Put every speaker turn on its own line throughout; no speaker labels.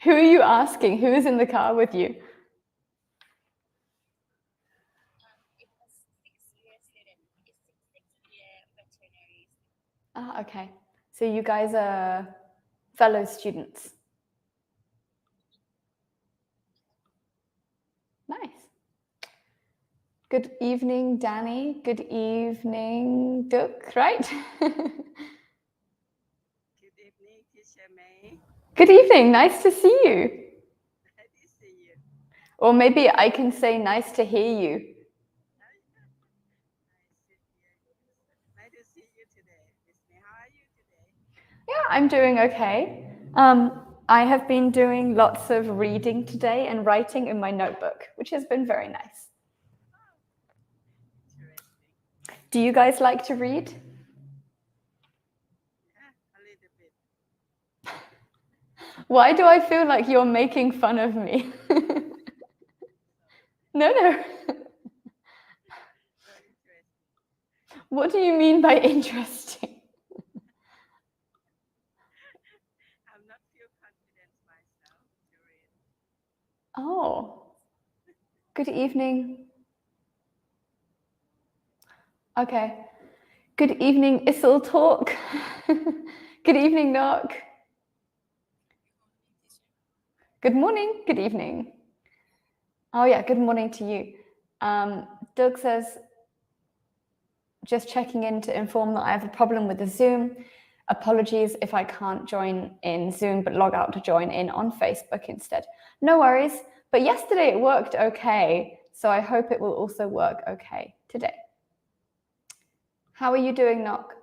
Who are you asking? Who is in the car with you? Ah, okay. So you guys are fellow students. Nice. Good evening, Danny. Good evening, Duc, right?
Good evening, Teacher May.
Good evening. Nice to see you.
Nice to see you.
Or maybe I can say nice to hear you.
Nice to see you today. Miss May, how are you today?
Yeah, I'm doing okay. I have been doing lots of reading today and writing in my notebook, which has been very nice.
Interesting.
Do you guys like to read?
Yeah, a little bit.
Why do I feel like you're making fun of me? No.
So interesting.
What do you mean by interesting?
I'm not feel confident myself to read.
Oh. Good evening. Okay. Good evening, Issel Talk. Good evening, Nock. Good morning. Good evening. Oh yeah, good morning to you. Doug says, just checking in to inform that I have a problem with the Zoom. Apologies if I can't join in Zoom, but log out to join in on Facebook instead. No worries, but yesterday it worked okay, so I hope it will also work okay today. How are you doing, Nock?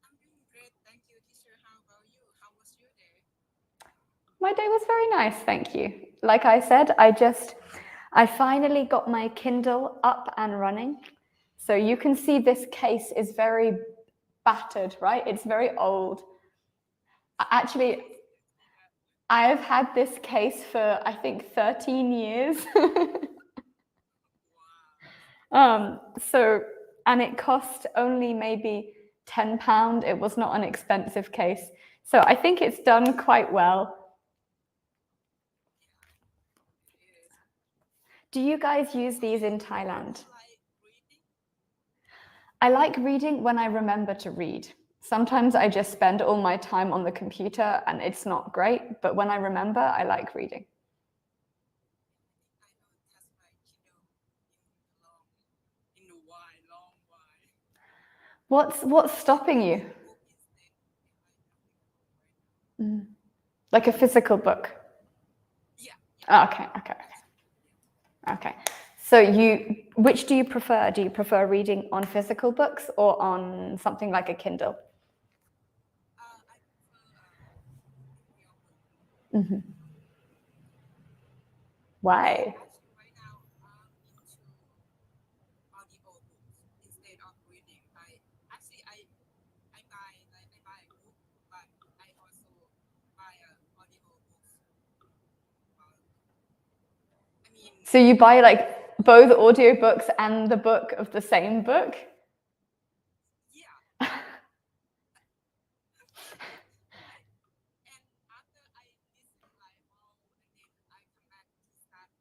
I'm doing great, thank you, teacher. How about you? How was your day?
My day was very nice, thank you. Like I said, I finally got my Kindle up and running. So you can see this case is very battered, right? It's very old. Actually, I have had this case for, I think, 13 years. And it cost only maybe £10. It was not an expensive case. So I think it's done quite well. Do you guys use these in Thailand? I like reading when I remember to read. Sometimes I just spend all my time on the computer and it's not great, but when I remember, I like reading. What's stopping you? Like a physical book?
Yeah.
Oh, okay. So which do you prefer? Do you prefer reading on physical books or on something like a Kindle?
I prefer
Why?
actually right now I'm into audiobooks instead of reading. I buy a book, but I also buy audiobooks.
So you buy like both audiobooks and the book of the same book?
Yeah. And after I listen like all, and then I come back to start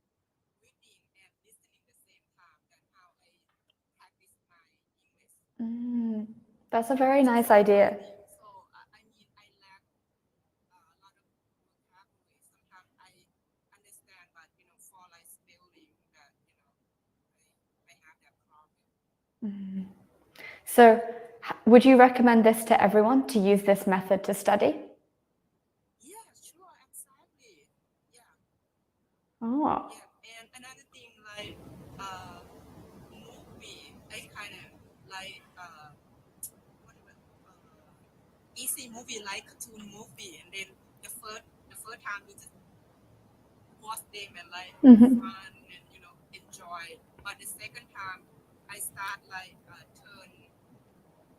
reading and listening the same time. That's how I practice my English.
That's a very nice idea.
So I lack a lot of vocabulary. Sometimes I understand, but for like spelling, that I have that problem.
So would you recommend this to everyone, to use this method to study?
Yeah, sure, exactly. Yeah.
Oh.
Yeah, and another thing like movie, I kind of like easy movie, like cartoon movie, and then the first time you just watch them and like fun and enjoy, but the second time I start like turn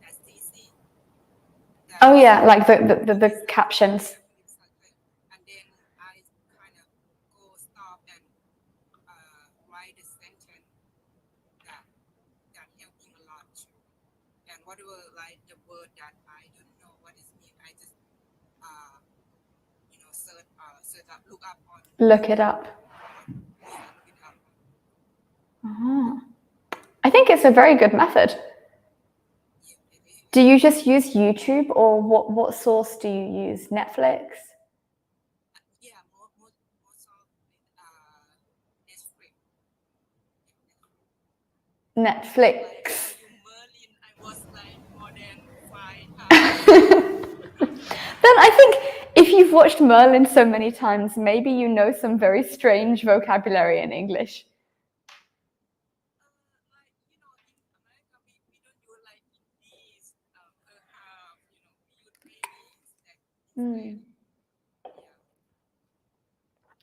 STC.
Oh yeah, like the captions.
And then I kind of go stop and write a sentence that helping a lot too. And whatever like the word that I don't know what it means, I just search up, look up on.
Look it up.
Look it up.
I think it's a very good method. Do you just use YouTube, or what source do you use? Netflix?
Yeah, most of
Netflix.
Merlin, I was like more than 5 times.
Then I think if you've watched Merlin so many times, maybe you know some very strange vocabulary in English.
Like in America, we don't do like these we use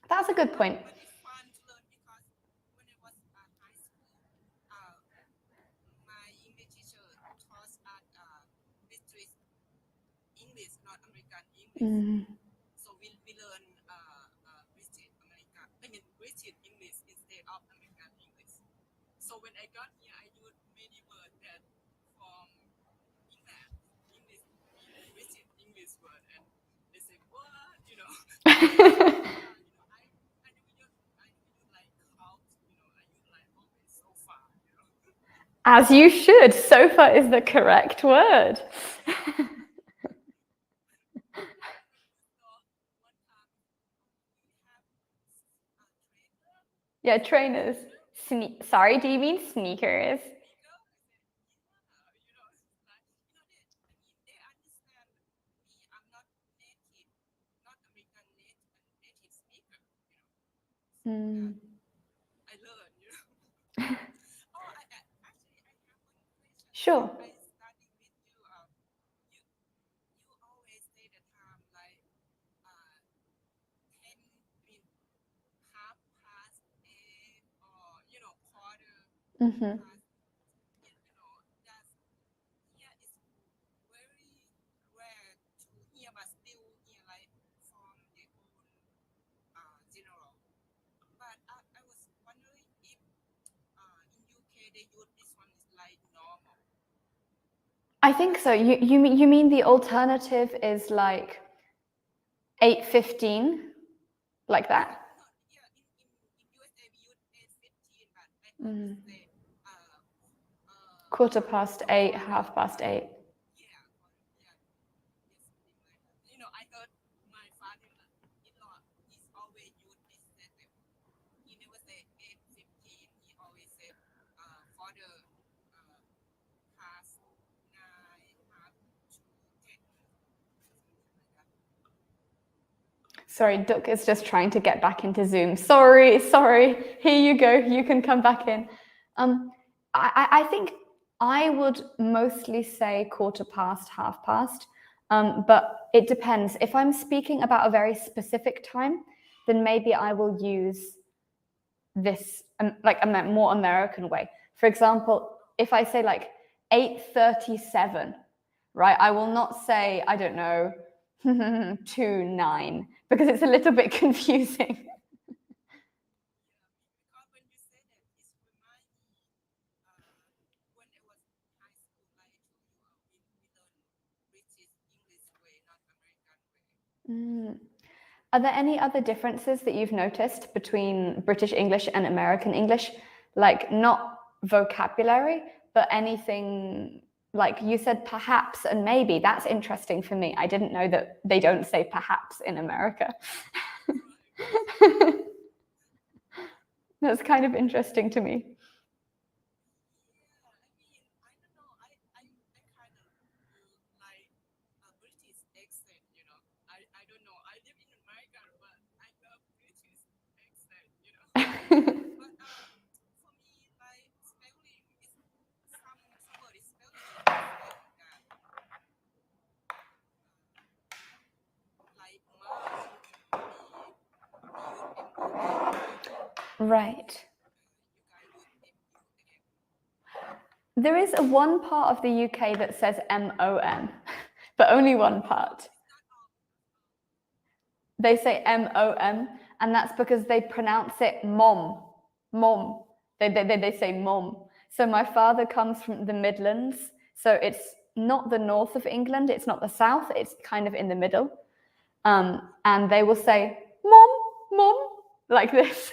That's a good point.
But it's fun to learn because when I was at high school, my English teacher taught us British English, not American English. So we learn British English instead of American English. So when I got here, I used many words that from England, British English word, and they say, what,
As you should. Sofa is the correct word. Yeah, trainers. Sorry, do you mean sneakers?
I learned,
Sure.
I studied with you. You always say the time like 10, half past 8 or quarter past. That's here is very rare to hear, but still hear like from the old general. But I was wondering if in UK they use this one is like normal.
I think so. You mean the alternative is like 8:15, like that?
Yeah, in USA we use 8:15, but I heard say
8:15, 8:30.
Yeah, I heard my father-in-law is always use this system. He never say 8:15. He always say for the past 9, half to 10.
Sorry, Duck is just trying to get back into Zoom. Sorry. Here you go. You can come back in. I think I would mostly say 1/4 past, 1/2 past. But it depends. If I'm speaking about a very specific time, then maybe I will use this like a more American way. For example, if I say like 8:37, right? I will not say, I don't know, 2:09, because it's a little bit confusing.
Because when you say that, it reminds me when I was in high school, like I told you, we learned British English way, not American way.
Are there any other differences that you've noticed between British English and American English? Like not vocabulary, but anything like you said perhaps and maybe. That's interesting for me. I didn't know that they don't say perhaps in America. That's kind of interesting to me.
I don't know. I kind of like a British accent, I don't know. I live in America, but I love British accent, But for me, like spelling is somebody spelling that like mom
Right.
You can use MU again.
There is one part of the UK that says MOM, but only one part. They say MOM, and that's because they pronounce it mom, mom. They say mom. So my father comes from the Midlands, so it's not the north of England, it's not the south, it's kind of in the middle. And they will say mom, mom, like this.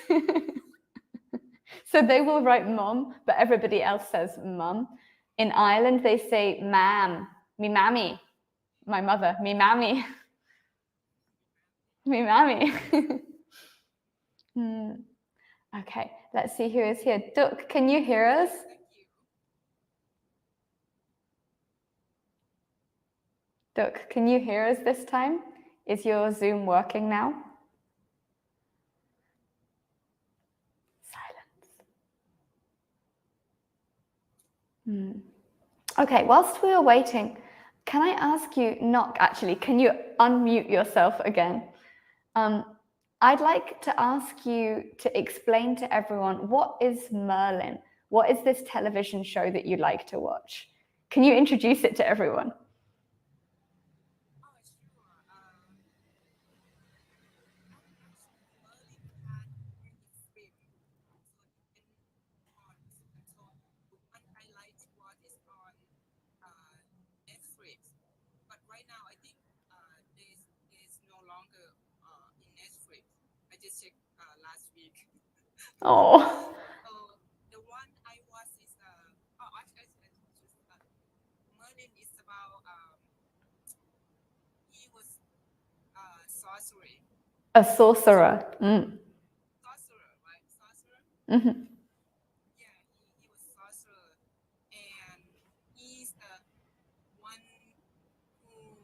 So they will write mom, but everybody else says mum. In Ireland, they say mam, me mammy, my mother, me mammy, me mammy. Okay, let's see who is here. Duck, can you hear us? Duck, can you hear us this time? Is your Zoom working now? Silence. Okay, whilst we are waiting, can I ask you, Nock, actually, can you unmute yourself again? I'd like to ask you to explain to everyone, what is Merlin? What is this television show that you like to watch? Can you introduce it to everyone?
Right now, I think there's no longer in Netflix. I just checked last week.
Oh.
The one I watched is Merlin is about he was sorcery.
A sorcerer.
Sorcerer, right? Sorcerer. Yeah, he was sorcerer, and he's the one who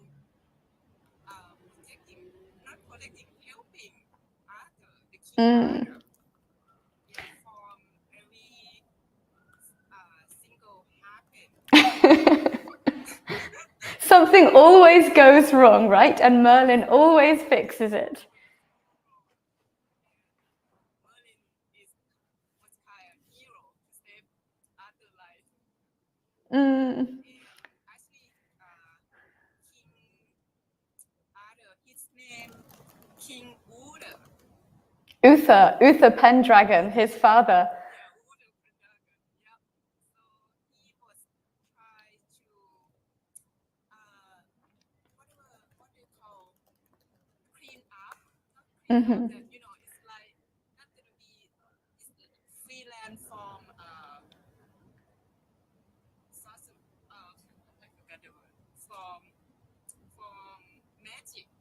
helping Arthur, the king Arthur, from every single happen.
Something always goes wrong, right? And Merlin always fixes it.
Merlin was kind of hero to save Arthur's life. And actually, King Arthur, his name King Uther.
Uther Pendragon, his father.
Yeah, Uther Pendragon. Yep. So he was trying to what they call clean up. Not clean up that, it's like not gonna be freelance from I forgot the word, from magic.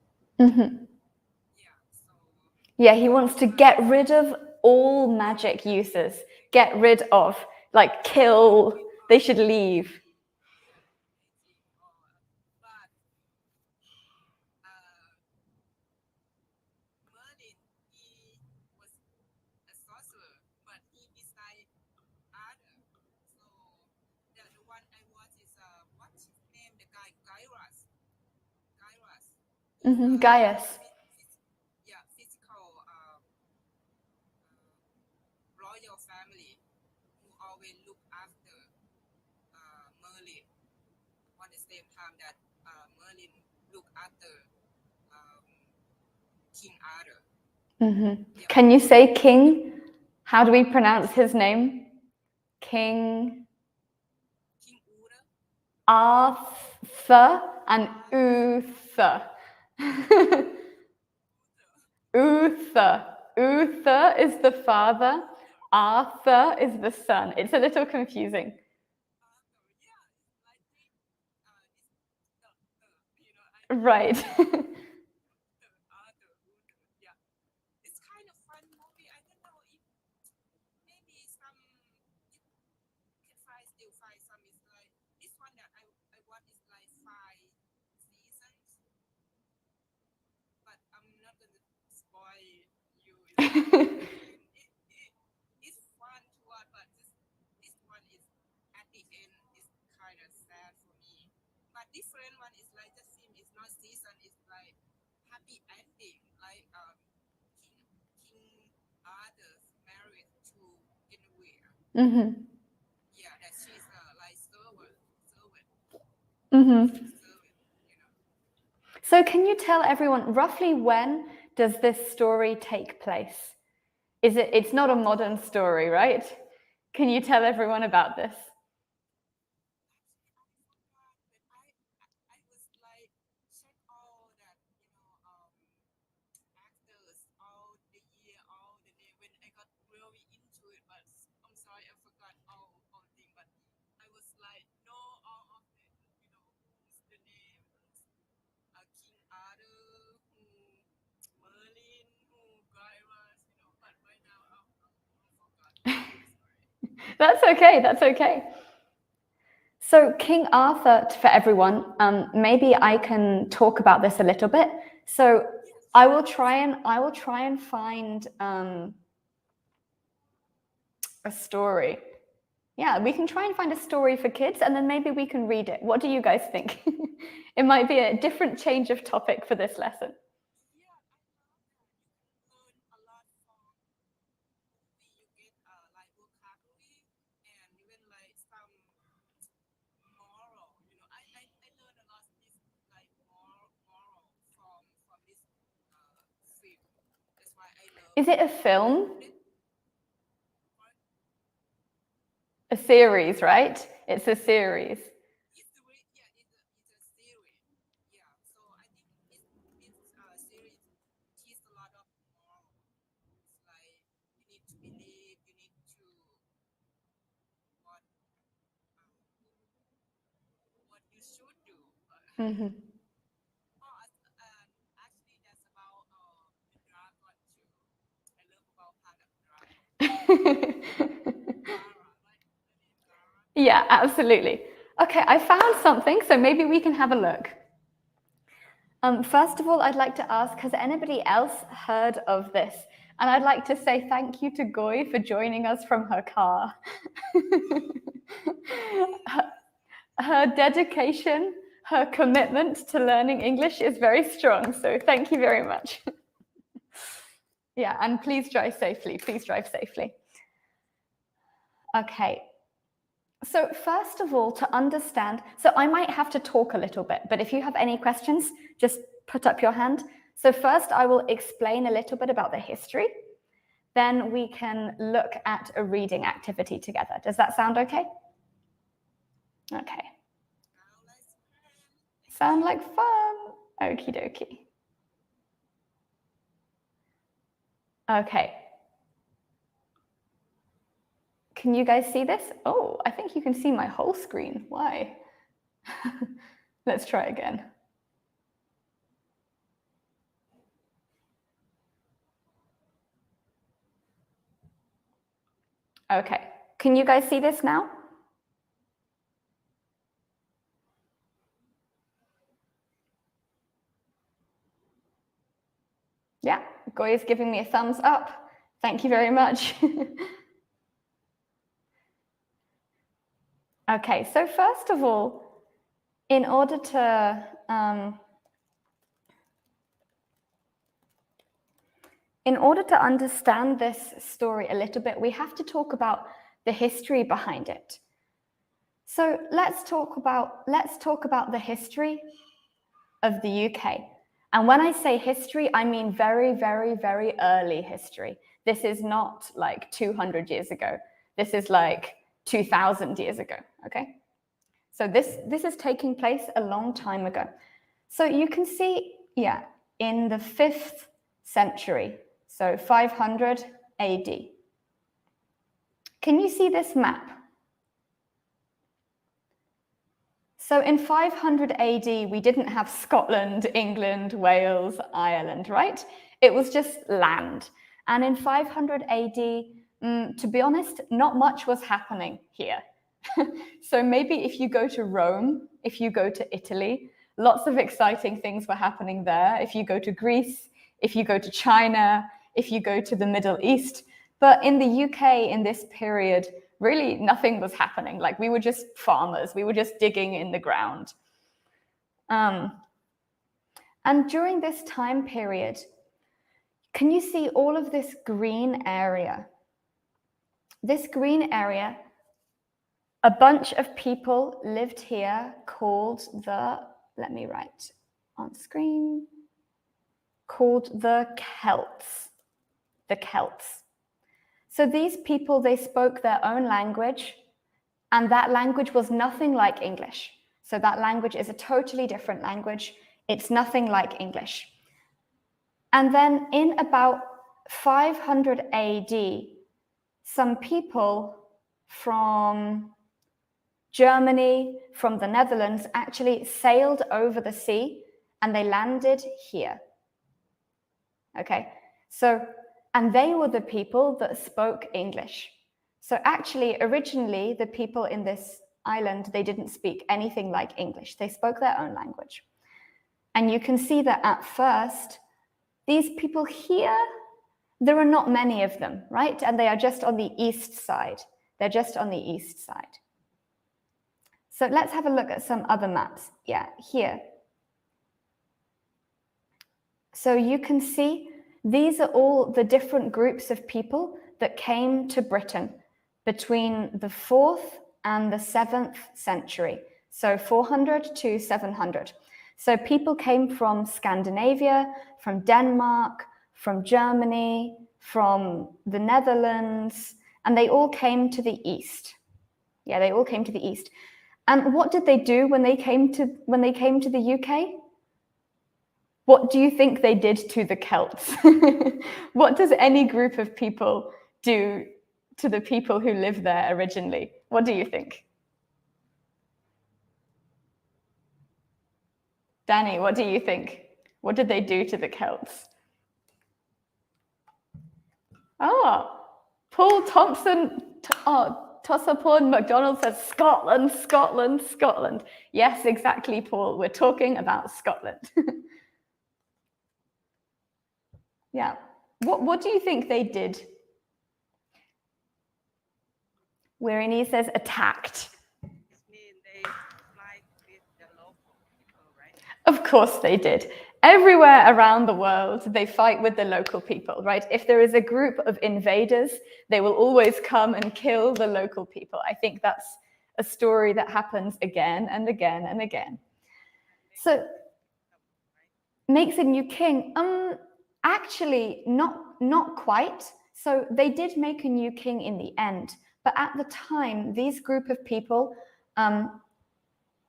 Yeah, he wants to get rid of all magic uses. Get rid of, like, kill. They should leave.
But Merlin, he was a sorcerer, but he decided Arthur. So the one I watch is what's his name? The guy Gaius.
Gaius.
Yeah, physical royal family who always look after Merlin. At the same time that Merlin look after King Arthur.
Can you say king? How do we pronounce his name? King Arthur and Uther. Uther is the father. Arthur is the son. It's a little confusing. Right.
It's kind of fun movie. I don't know if maybe some you can still find some. Is like this one that I watch is like 5 seasons, but I'm not gonna spoil you. It's fun to watch, but this one is at the end is kind of sad for me. But different one is like the theme is not season. It's like happy ending, like King Arthur married to Guinevere. Yeah, that she's like
Mm-hmm.
preserve it, you know.
So can you tell everyone roughly when does this story take place? It's not a modern story, right? Can you tell everyone about this?
Actually, I forgot, but I was like check all that, actors, all the year, all the name when I got really into it. But I'm sorry, I forgot all thing. But I was like know all of the, who's the name, King Arthur, who Merlin, who Guy was, But right now I'm forgot. Sorry.
That's okay, that's okay. So King Arthur, for everyone, maybe I can talk about this a little bit. So
Yes.
I will try and find a story. Yeah, we can try and find a story for kids, and then maybe we can read it. What do you guys think? It might be a different change of topic for this lesson.
Yeah, I love that. You can learn a lot from movie. You get like vocabulary and even like some moral. I learned a lot this like moral from this film. That's why I love.
Is it a film?
It,
A series, right? It's a series.
it's a series. Yeah, so I think this series teaches a lot of moral. It's like you need to believe, you need to what what you should do.
Mm-hmm.
Actually, that's about the dragon too. I love about part of dragon. Gara, right? The name Gara.
Yeah, absolutely. Okay, I found something, so maybe we can have a look. First of all, I'd like to ask, has anybody else heard of this? And I'd like to say thank you to Goy for joining us from her car. Her dedication, her commitment to learning English is very strong, so thank you very much. Yeah, and please drive safely. Please drive safely. Okay. So first of all, to understand, so I might have to talk a little bit, but if you have any questions, just put up your hand. So first I will explain a little bit about the history. Then we can look at a reading activity together. Does that sound okay? Okay. Sound like fun? Okie dokie. Okay. Can you guys see this? Oh, I think you can see my whole screen. Why? Let's try again. Okay. Can you guys see this now? Yeah, Goy is giving me a thumbs up. Thank you very much. Okay, so first of all, in order to understand this story a little bit, we have to talk about the history behind it. So let's talk about the history of the UK. And when I say history, I mean very, very, very early history. This is not like 200 years ago. This is like 2,000 years ago, okay? So this is taking place a long time ago. So you can see, yeah, in the 5th century, so 500 AD. Can you see this map? So in 500 AD, we didn't have Scotland, England, Wales, Ireland, right? It was just land. And in 500 AD, to be honest, not much was happening here. So maybe if you go to Rome, if you go to Italy, lots of exciting things were happening there. If you go to Greece, if you go to China, if you go to the Middle East. But in the UK in this period, really nothing was happening. Like we were just farmers, we were just digging in the ground. And during this time period, can you see all of this green area? This green area, a bunch of people lived here called let me write on screen, called the Celts. The Celts. So these people, they spoke their own language, and that language was nothing like English. So that language is a totally different language. It's nothing like English. And then in about 500 AD, some people from Germany, from the Netherlands, actually sailed over the sea and they landed here. Okay, so, and they were the people that spoke English. So actually, originally, the people in this island, they didn't speak anything like English. They spoke their own language. And you can see that at first, these people here, there are not many of them, right? And they are just on the east side. They're just on the east side. So let's have a look at some other maps. Yeah, here. So you can see these are all the different groups of people that came to Britain between the 4th and the 7th century. So 400 to 700. So people came from Scandinavia, from Denmark, from Germany, from the Netherlands, and they all came to the east. Yeah, they all came to the east. And what did they do when they came to the UK? What do you think they did to the Celts? What does any group of people do to the people who lived there originally? What do you think? Danny, what do you think? What did they do to the Celts? Oh, Paul Thompson, Tossapon McDonald says Scotland, Scotland, Scotland. Yes, exactly, Paul. We're talking about Scotland. Yeah. What do you think they did? Wirini says attacked.
It means they fight with the local people, right?
Of course they did. Everywhere around the world, they fight with the local people, right? If there is a group of invaders, they will always come and kill the local people. I think that's a story that happens again and again and again. So, makes a new king. Actually, not quite. So they did make a new king in the end. But at the time, these group of people,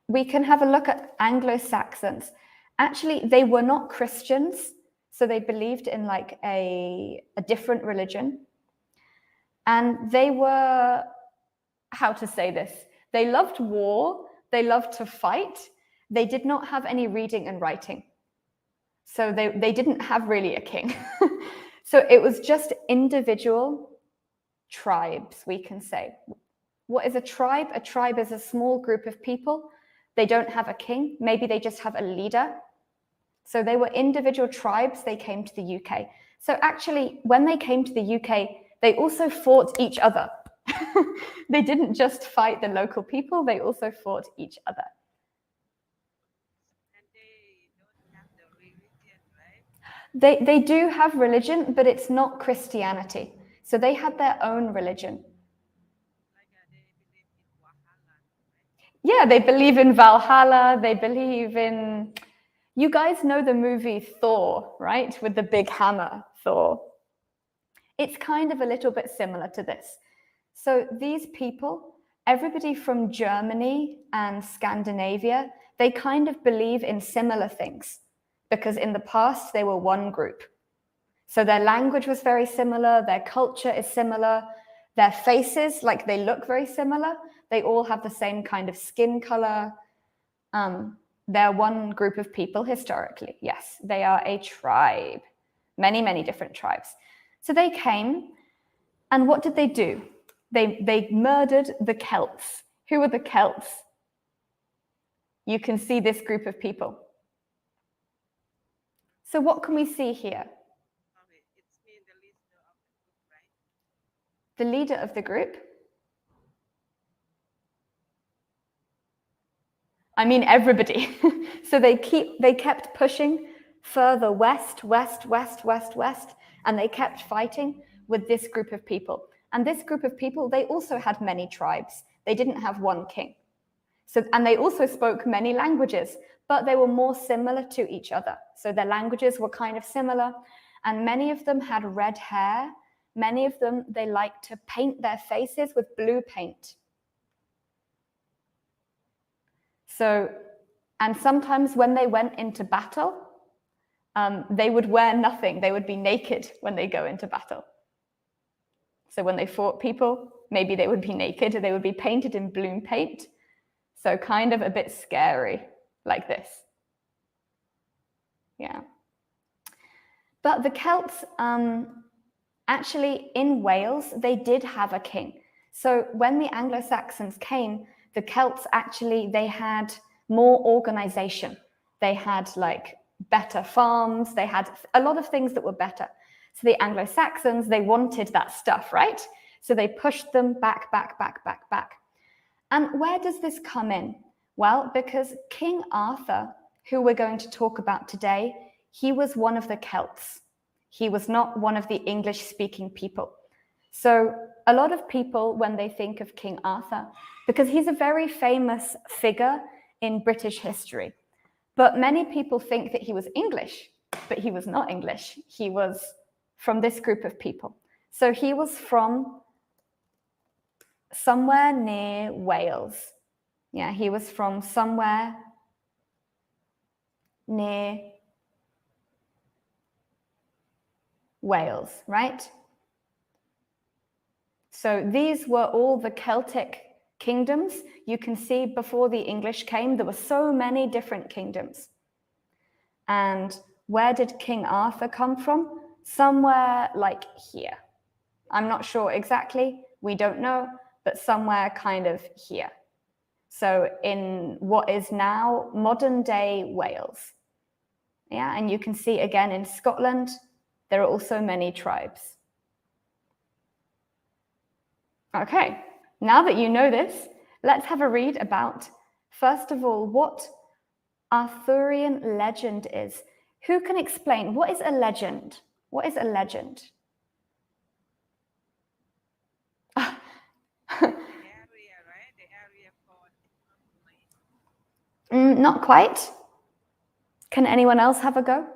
we can have a look at Anglo-Saxons. Actually, they were not Christians, so they believed in like a different religion. And they were, how to say this? They loved war, they loved to fight. They did not have any reading and writing. So they didn't have really a king. So it was just individual tribes, we can say. What is a tribe? A tribe is a small group of people. They don't have a king. Maybe they just have a leader. So they were individual tribes. They came to the UK. So actually, when they came to the UK, they also fought each other. They didn't just fight the local people. They also fought each other.
And they don't have the religion, right?
They do have religion, but it's not Christianity. So they had their own religion.
Like they believe in Valhalla, right?
Yeah, they believe in Valhalla. They believe in... You guys know the movie Thor, right? With the big hammer, Thor. It's kind of a little bit similar to this. So these people, everybody from Germany and Scandinavia, they kind of believe in similar things because in the past they were one group. So their language was very similar, their culture is similar, their faces, like they look very similar. They all have the same kind of skin color. They're one group of people historically. Yes, they are a tribe, many, many different tribes. So they came, and what did they do? They murdered the Celts. Who were the Celts? You can see this group of people. So what can we see here?
Okay, it's mean the leader of the group, right?
The leader of the group? I mean everybody. So they kept pushing further west, west, west, west, west, and they kept fighting with this group of people. And this group of people, they also had many tribes. They didn't have one king. So, and they also spoke many languages, but they were more similar to each other. So their languages were kind of similar, and many of them had red hair. Many of them, they liked to paint their faces with blue paint. So, and sometimes when they went into battle, they would wear nothing. They would be naked when they go into battle. So when they fought people, maybe they would be naked, or they would be painted in blue paint. So kind of a bit scary, like this. Yeah. But the Celts, actually in Wales, they did have a king. So when the Anglo-Saxons came, the Celts actually, they had more organization. They had like better farms. They had a lot of things that were better. So the Anglo-Saxons, they wanted that stuff, right? So they pushed them back. And where does this come in? Well, because King Arthur, who we're going to talk about today, he was one of the Celts. He was not one of the English-speaking people. So a lot of people, when they think of King Arthur, because he's a very famous figure in British history, but many people think that he was English, but he was not English. He was from this group of people. So he was from somewhere near Wales. Yeah, he was from somewhere near Wales, right? So these were all the Celtic kingdoms. You can see before the English came, there were so many different kingdoms. And where did King Arthur come from? Somewhere like here. I'm not sure exactly, we don't know, but somewhere kind of here. So in what is now modern day Wales. Yeah, and you can see again in Scotland, there are also many tribes. Okay, now that you know this, let's have a read about, first of all, what Arthurian legend is. Who can explain, what is a legend? What is a legend?
Area, right? The area for
Not quite. Can anyone else have a go?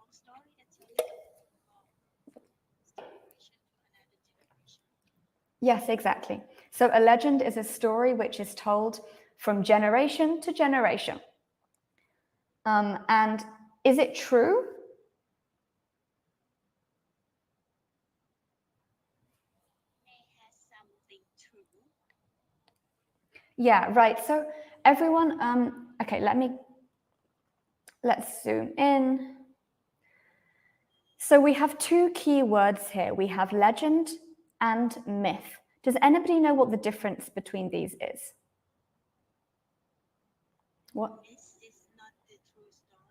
long story that's generation to another generation.
Yes, exactly. So a legend is a story which is told from generation to generation. And is it true?
It has something true.
Yeah, right. So everyone, okay, let's zoom in. So we have two key words here. We have legend and myth. Does anybody know what the difference between these is? What?
This is not the true story.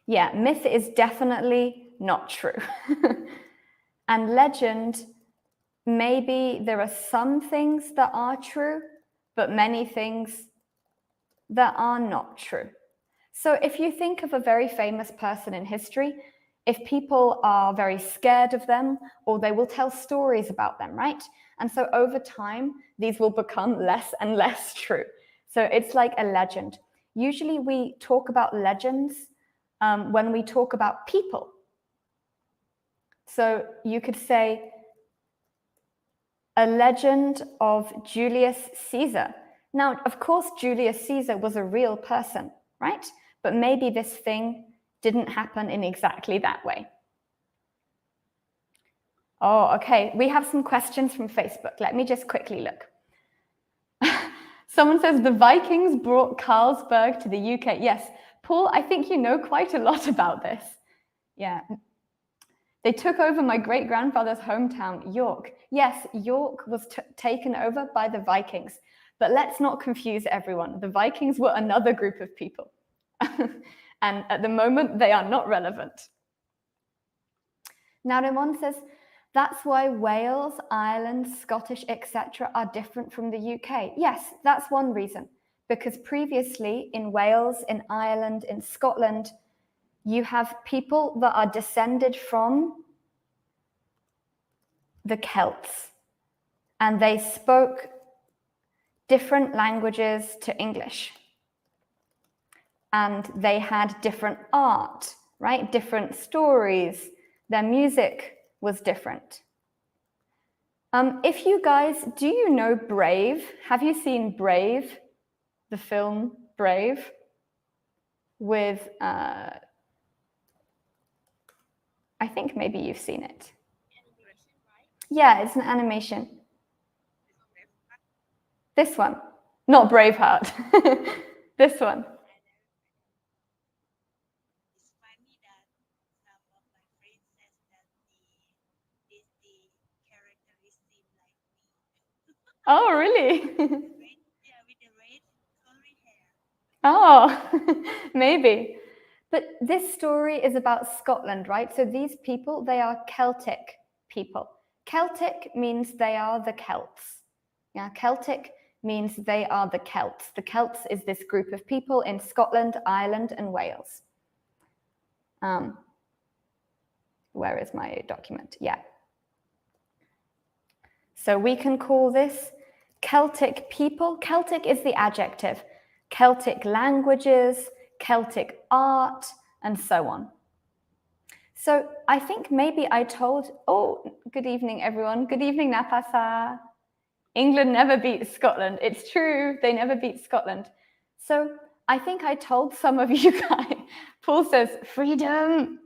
Yeah, myth is definitely not true. And legend, maybe there are some things that are true, but many things that are not true. So if you think of a very famous person in history, if people are very scared of them, or they will tell stories about them, right? And so over time, these will become less and less true. So it's like a legend. Usually we talk about legends when we talk about people. So you could say a legend of Julius Caesar. Now, of course, Julius Caesar was a real person, right? But maybe this thing didn't happen in exactly that way. Oh, okay. We have some questions from Facebook. Let me just quickly look. Someone says the Vikings brought Carlsberg to the UK. Yes, Paul, I think you know quite a lot about this. Yeah. They took over my great-grandfather's hometown, York. Yes, York was taken over by the Vikings. But let's not confuse everyone. The Vikings were another group of people. And at the moment, they are not relevant. Now, Ramon says, that's why Wales, Ireland, Scottish, etc. are different from the UK. Yes, that's one reason. Because previously in Wales, in Ireland, in Scotland, you have people that are descended from the Celts. and they spoke different languages to English. And they had different art, right? Different stories. Their music was different. If you guys, do you know Brave? Have you seen Brave, the film Brave? With, I think maybe you've seen it. Yeah, it's an animation. This one, not Braveheart. This one.
It's funny that some of my friends says that the character is seem like me.
Oh, really?
Yeah, with the red curly hair.
Oh, maybe. But this story is about Scotland, right? So these people, they are Celtic people. Celtic means they are the Celts. Yeah, Celtic means they are the Celts. The Celts is this group of people in Scotland, Ireland, and Wales. Where is my document? Yeah. So we can call this Celtic people. Celtic is the adjective. Celtic languages, Celtic art, and so on. So I think maybe I told, oh, good evening, everyone. Good evening, Napasa. England never beat Scotland. It's true, they never beat Scotland. So I think I told some of you guys, Paul says, freedom.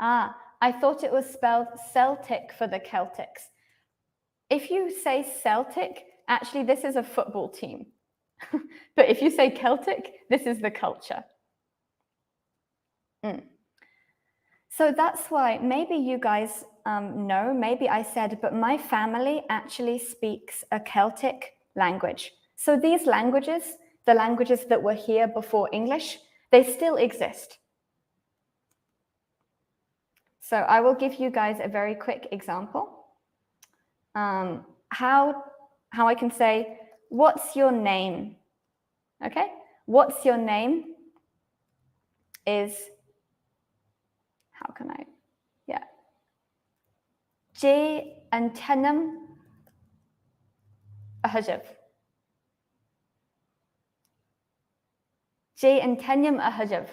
I thought it was spelled Celtic for the Celtics. If you say Celtic, actually this is a football team. But if you say Celtic, this is the culture. So that's why maybe you guys know, maybe I said, but my family actually speaks a Celtic language. So these languages, the languages that were here before English, they still exist. So I will give you guys a very quick example. How I can say, what's your name? Okay, what's your name is, how can I, yeah. J and Tenem Ahajav. J and Tenem Ahajav.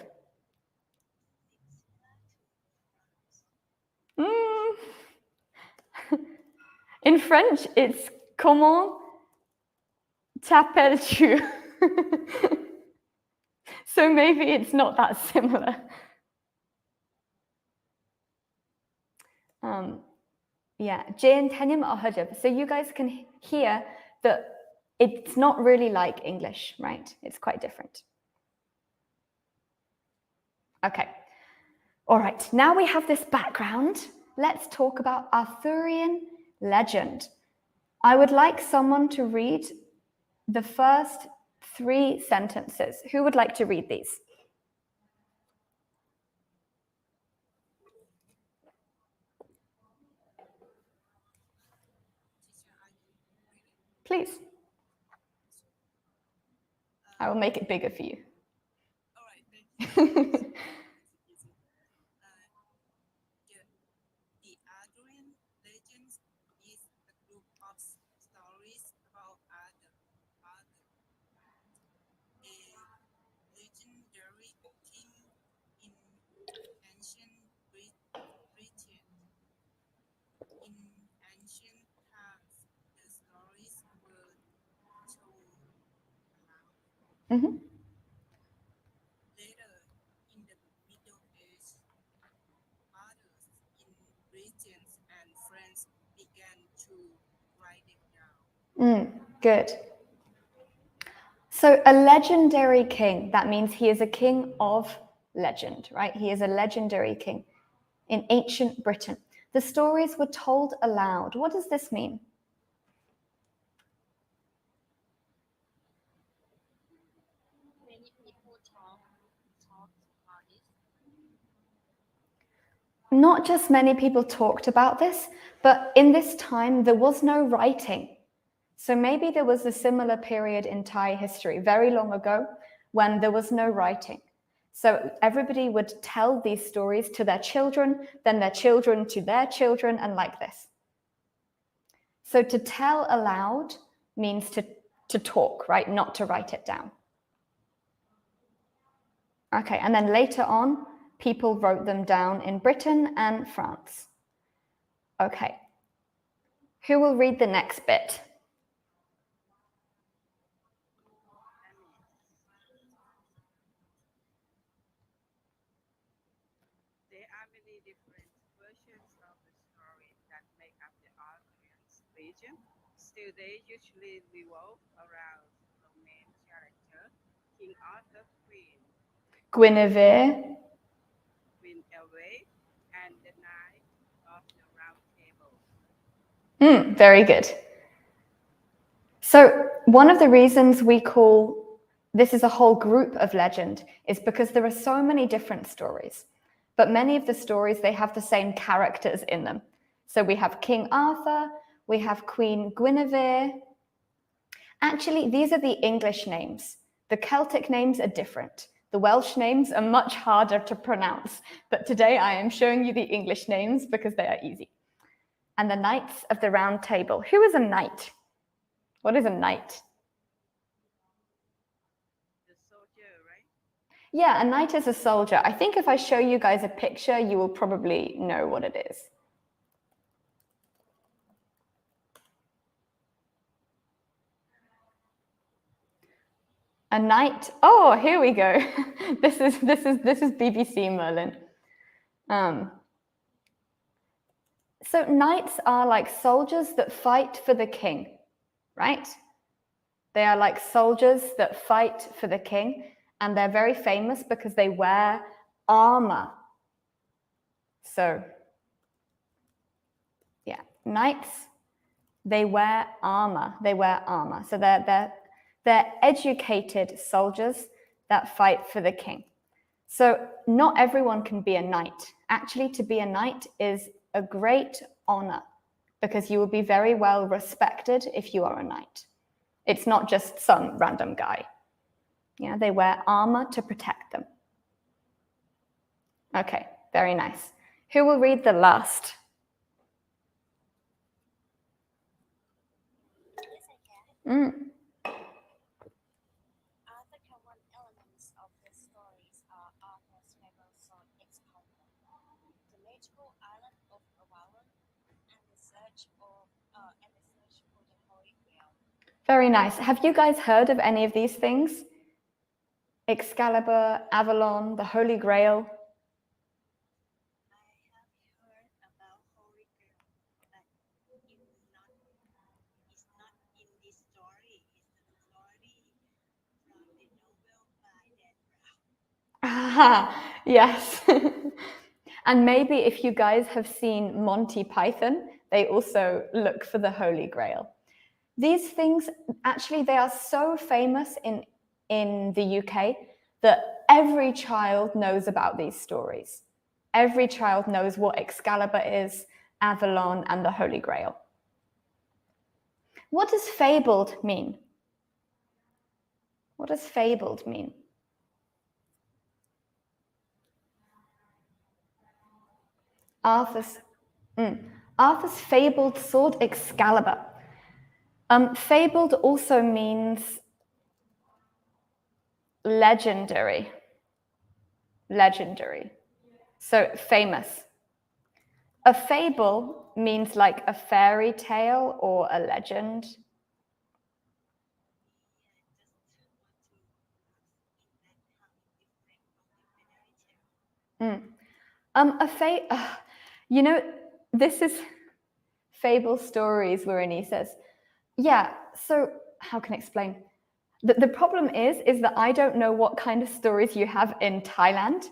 In French, it's comment t'appelles-tu? So maybe it's not that similar. Yeah, J and Tenem Ahajav. So you guys can hear that it's not really like English, right? It's quite different. Okay. All right, now we have this background. Let's talk about Arthurian legend. I would like someone to read the first 3 sentences. Who would like to read these? Please. I will make it bigger for you.
All right, thank you. The Arthurian legends is a group of stories about Arthur, a legendary king in ancient Britain. In ancient times, the stories were told aloud. Later, in the Middle Ages, authors in Britain and France began to write it down.
Good. So a legendary king, that means he is a king of legend, right? He is a legendary king in ancient Britain. The stories were told aloud. What does this mean?
Many people talk about it.
Not just many people talked about this, but in this time there was no writing. So maybe there was a similar period in Thai history, very long ago, when there was no writing. So everybody would tell these stories to their children, then their children to their children, and like this. So to tell aloud means to talk, right? Not to write it down. Okay, and then later on, people wrote them down in Britain and France. Okay. Who will read the next bit?
There are many different versions of the story that make up the Arthurian legend. Still, they usually revolve around the main character, King Arthur,
Guinevere.
Queen Elway, and the Knight of the Round Table.
Very good. So one of the reasons we call this is a whole group of legend is because there are so many different stories, but many of the stories, they have the same characters in them. So we have King Arthur, we have Queen Guinevere. Actually, these are the English names. The Celtic names are different. The Welsh names are much harder to pronounce, but today I am showing you the English names because they are easy. And the Knights of the Round Table. Who is a knight? What is a knight?
The soldier, right?
Yeah, a knight is a soldier. I think if I show you guys a picture, you will probably know what it is. A knight. Oh, here we go. This is BBC Merlin. So knights are like soldiers that fight for the king, right? They are like soldiers that fight for the king, and they're very famous because they wear armor. So, yeah, knights, they wear armor. They wear armor. So they're educated soldiers that fight for the king. So not everyone can be a knight. Actually, to be a knight is a great honor because you will be very well respected if you are a knight. It's not just some random guy. Yeah, they wear armor to protect them. Okay, very nice. Who will read the last?
Yes, I can. Other common elements of the stories are Arthur's fabled sword Excalibur, the magical island of Avalon, and the search for the Holy Grail.
Very nice. Have you guys heard of any of these things? Excalibur, Avalon, the Holy Grail.
I have heard about Holy Grail, but it's not in this story. It's the story from the novel by Dan Brown.
Ah, yes. And maybe if you guys have seen Monty Python, they also look for the Holy Grail. These things, actually, they are so famous in the UK that every child knows about these stories. Every child knows what Excalibur is, Avalon, and the Holy Grail. What does fabled mean? What does fabled mean? Arthur's fabled sword Excalibur. Fabled also means legendary. Legendary. So famous. A fable means like a fairy tale or a legend. You know, this is fable stories where Annie says, yeah, so how can I explain? The problem is that I don't know what kind of stories you have in Thailand.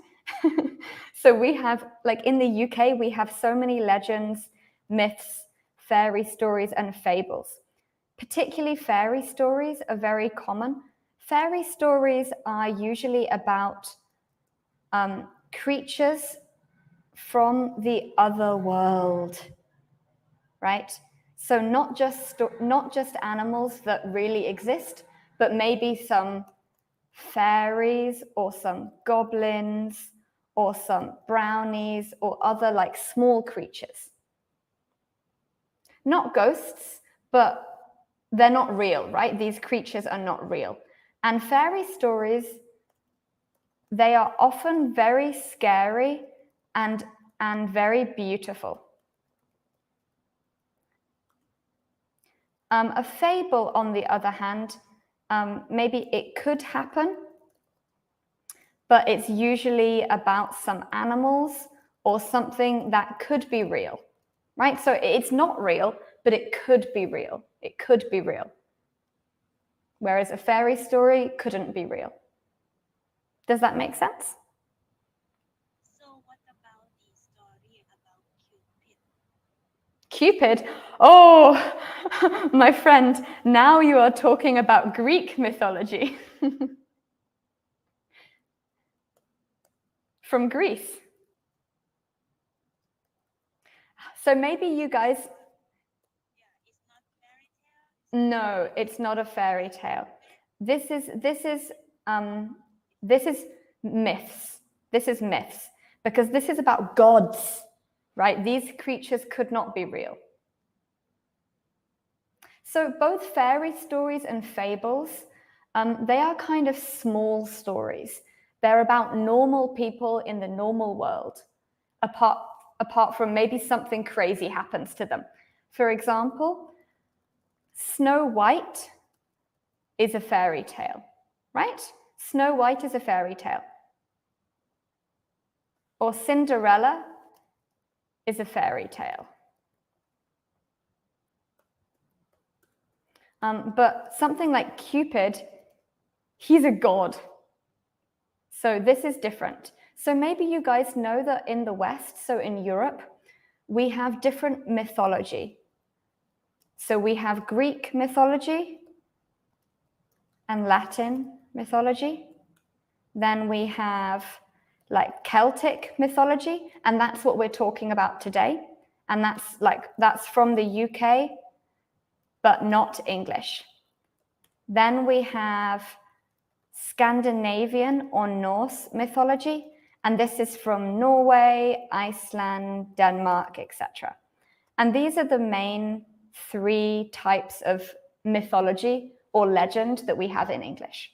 So we have, like in the UK, we have so many legends, myths, fairy stories, and fables. Particularly fairy stories are very common. Fairy stories are usually about creatures from the other world, right? So not just animals that really exist, but maybe some fairies or some goblins or some brownies or other like small creatures. Not ghosts, but they're not real, right? These creatures are not real. And fairy stories, they are often very scary and very beautiful. A fable, on the other hand, maybe it could happen, but it's usually about some animals or something that could be real, right? So it's not real, but it could be real. It could be real. Whereas a fairy story couldn't be real. Does that make sense?
So what about the story about Cupid?
Cupid? Oh, my friend, now you are talking about Greek mythology. From Greece. So maybe you guys...
Yeah, it's not fairy tale.
No, it's not a fairy tale. This is myths. This is myths, because this is about gods, right? These creatures could not be real. So both fairy stories and fables, they are kind of small stories. They're about normal people in the normal world, apart from maybe something crazy happens to them. For example, Snow White is a fairy tale, right? Snow White is a fairy tale. Or Cinderella is a fairy tale. But something like Cupid, he's a god. So this is different. So maybe you guys know that in the West, so in Europe, we have different mythology. So we have Greek mythology and Latin mythology. Then we have like Celtic mythology, and that's what we're talking about today. And that's from the UK, but not English. Then we have Scandinavian or Norse mythology, and this is from Norway, Iceland, Denmark, etc. And these are the main 3 types of mythology or legend that we have in English.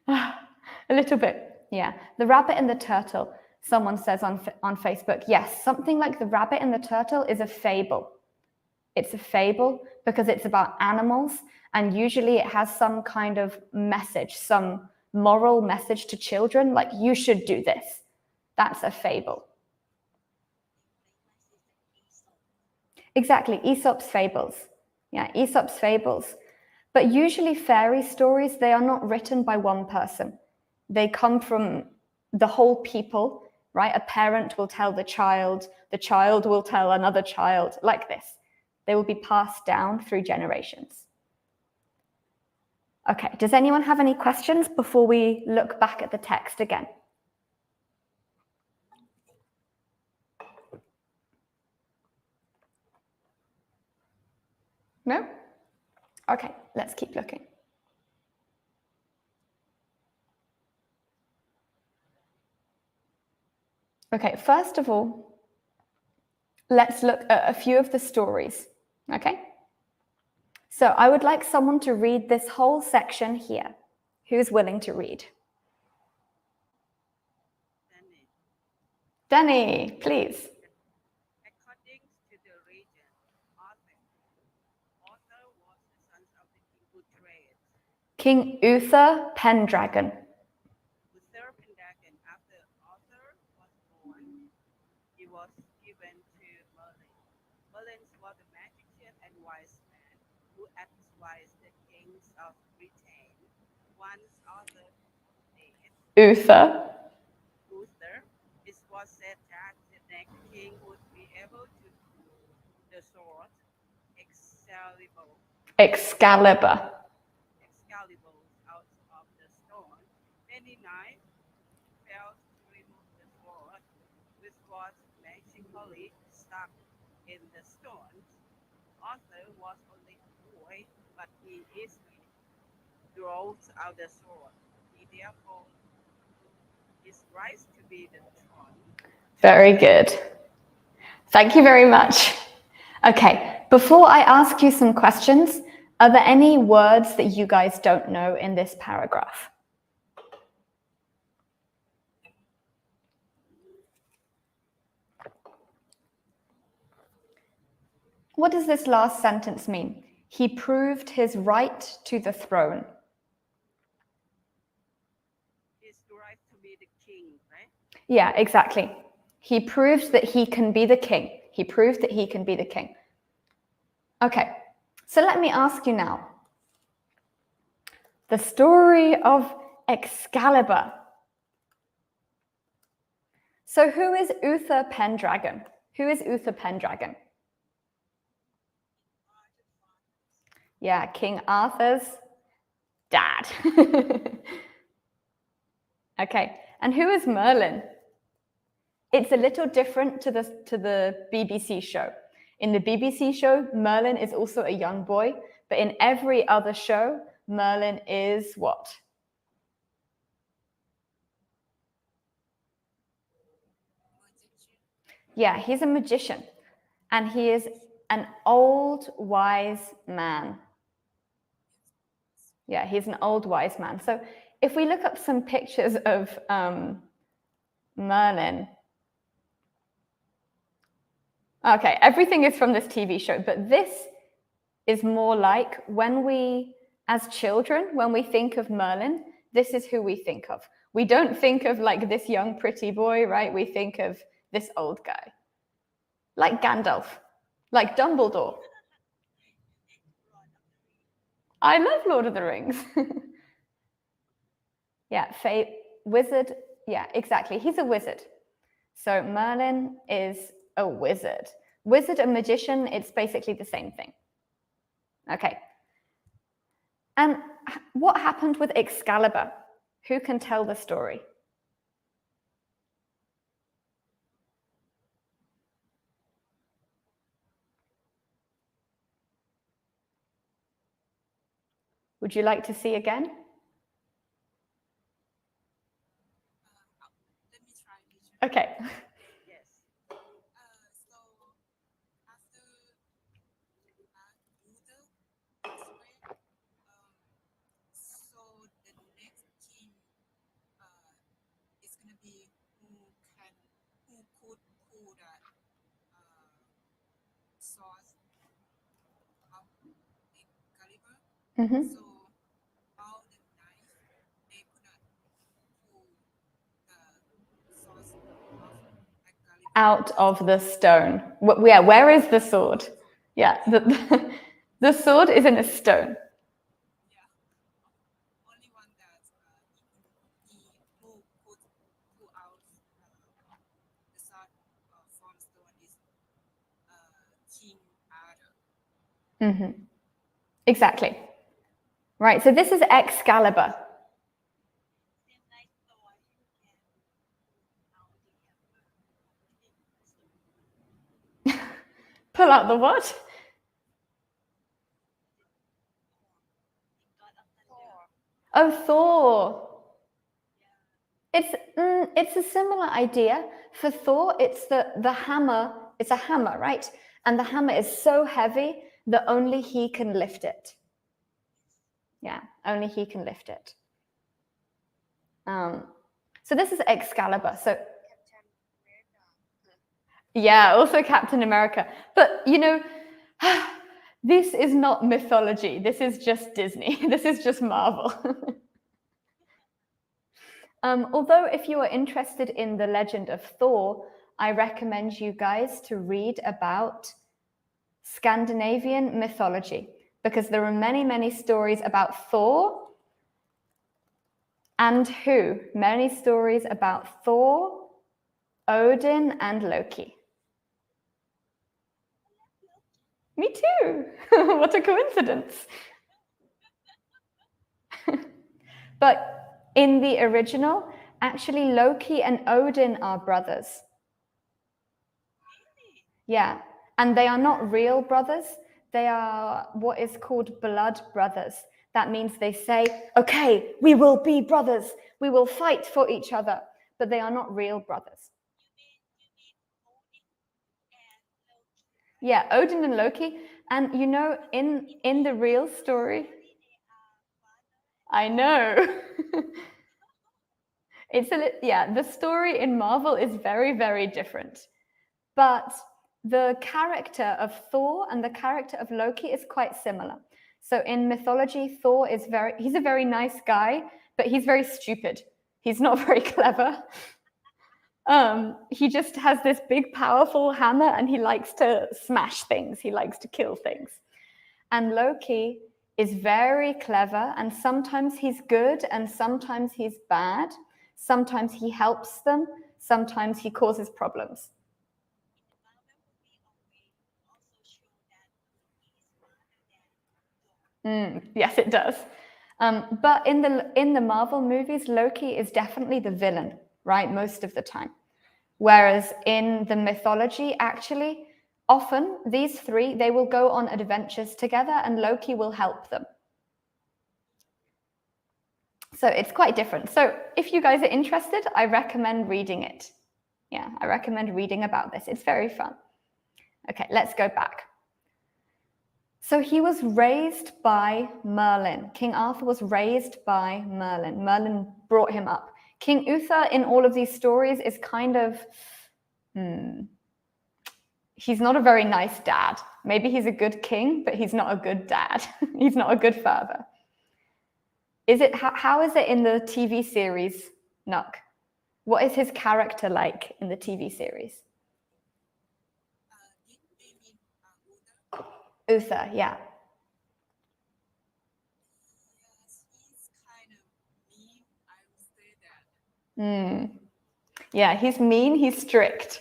A little bit, yeah. The rabbit and the turtle, someone says on Facebook. Yes, something like the rabbit and the turtle is a fable. It's a fable because it's about animals, and usually it has some kind of message, some moral message to children, like you should do this. That's a fable. Exactly, Aesop's fables. Yeah, Aesop's fables. But usually fairy stories, they are not written by one person. They come from the whole people, right? A parent will tell the child will tell another child, like this. They will be passed down through generations. Okay, does anyone have any questions before we look back at the text again? No? Okay, let's keep looking. Okay, first of all, let's look at a few of the stories, okay? So I would like someone to read this whole section here. Who's willing to read? Danny, please.
According to the region, Arthur was the son of the king Utrecht.
King Uther Pendragon.
Uther Pendragon, after Arthur was born, he was given to Merlin. Merlin was a magician and wise man who advised the kings of Britain. Once Arthur was dead,
Uther.
it was said that the next king would be able to pull the sword
Excalibur.
out of the stone. Many knights failed to remove the sword, which was magically stuck in the stone. Arthur was only a boy, but he easily drove out the sword. He therefore is right to be the throne.
Very good. Thank you very much. Okay, before I ask you some questions, are there any words that you guys don't know in this paragraph? What does this last sentence mean? He proved his right to the throne.
His right to be the king, right?
Yeah, exactly. He proved that he can be the king. He proved that he can be the king. Okay, so let me ask you now. The story of Excalibur. So who is Uther Pendragon? Who is Uther Pendragon? Yeah, King Arthur's dad. Okay, and who is Merlin? It's a little different to the BBC show. In the BBC show, Merlin is also a young boy, but in every other show, Merlin is what? Yeah, he's a magician, and he is an old, wise man. Yeah, he's an old, wise man. So if we look up some pictures of Merlin, okay, everything is from this TV show, but this is more like when we, as children, when we think of Merlin, this is who we think of. We don't think of like this young, pretty boy, right? We think of this old guy, like Gandalf, like Dumbledore. I love Lord of the Rings. Yeah, wizard. Yeah, exactly. He's a wizard. So Merlin is a wizard. Wizard and magician, it's basically the same thing. Okay. And what happened with Excalibur? Who can tell the story? Would you like to see again?
Let me try. Teacher.
Okay.
Yes. So after Luther passed away, so the next king is gonna be who could pull that sword of Excalibur.
Mm-hmm.
So all the knights they couldn't pull the sword of Excalibur.
Out of the stone. Yeah, where is the sword? Yeah, the sword is in a stone.
Yeah. Only one that he who could pull out the sword from stone is King Arthur.
Mm-hmm. Exactly. Right, so this is Excalibur. Pull out the what? Oh, Thor. It's a similar idea. For Thor, it's the hammer. It's a hammer, right? And the hammer is so heavy that only he can lift it. Yeah, only he can lift it. So this is Excalibur. So yeah, also Captain America. But you know, this is not mythology. This is just Disney. This is just Marvel. Although if you are interested in the legend of Thor, I recommend you guys to read about Scandinavian mythology, because there are many, many stories about Thor and who? Many stories about Thor, Odin, and Loki. Me too. What a coincidence. But in the original, actually Loki and Odin are brothers. Yeah, and they are not real brothers. They are what is called blood brothers. That means they say, okay, we will be brothers. We will fight for each other. But they are not real brothers. Yeah, Odin and Loki. And you know, in the real story, I know. The story in Marvel is very, very different. But the character of Thor and the character of Loki is quite similar. So in mythology, Thor is he's a very nice guy, but he's very stupid. He's not very clever. He just has this big, powerful hammer and he likes to smash things. He likes to kill things. And Loki is very clever, and sometimes he's good and sometimes he's bad. Sometimes he helps them, sometimes he causes problems. Yes, it does. But in the Marvel movies, Loki is definitely the villain, right? Most of the time. Whereas in the mythology, actually, often these three, they will go on adventures together and Loki will help them. So it's quite different. So if you guys are interested, I recommend reading it. Yeah, I recommend reading about this. It's very fun. Okay, let's go back. So he was raised by Merlin. King Arthur was raised by Merlin. Merlin brought him up. King Uther in all of these stories is kind of, he's not a very nice dad. Maybe he's a good king, but he's not a good dad. He's not a good father. How is it in the TV series, Nuck? What is his character like in the TV series? Uther, yeah.
Yes, he's kind of mean. I would say that.
Yeah, he's mean, he's strict.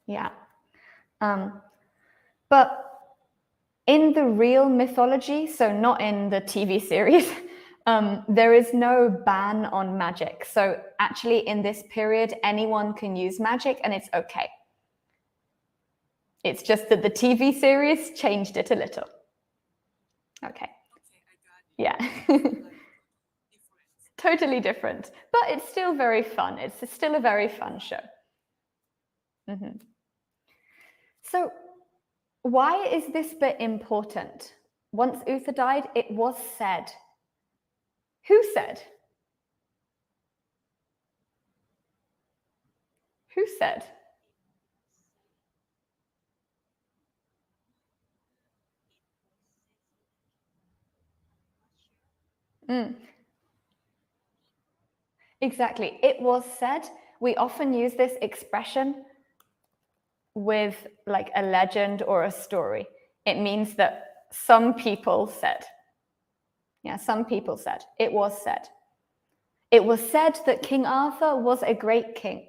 Yeah.
Yeah. But in the real mythology, so not in the TV series, there is no ban on magic. So actually in this period, anyone can use magic and it's okay. It's just that the TV series changed it a little. Okay.
Okay, I got it.
Yeah.
Different.
Totally different, but it's still very fun. It's still a very fun show. So why is this bit important? Once Uther died, it was said. Who said? Who said? Exactly. It was said. We often use this expression with like a legend or a story. It means that some people said. Yeah, some people said. It was said. It was said that King Arthur was a great king.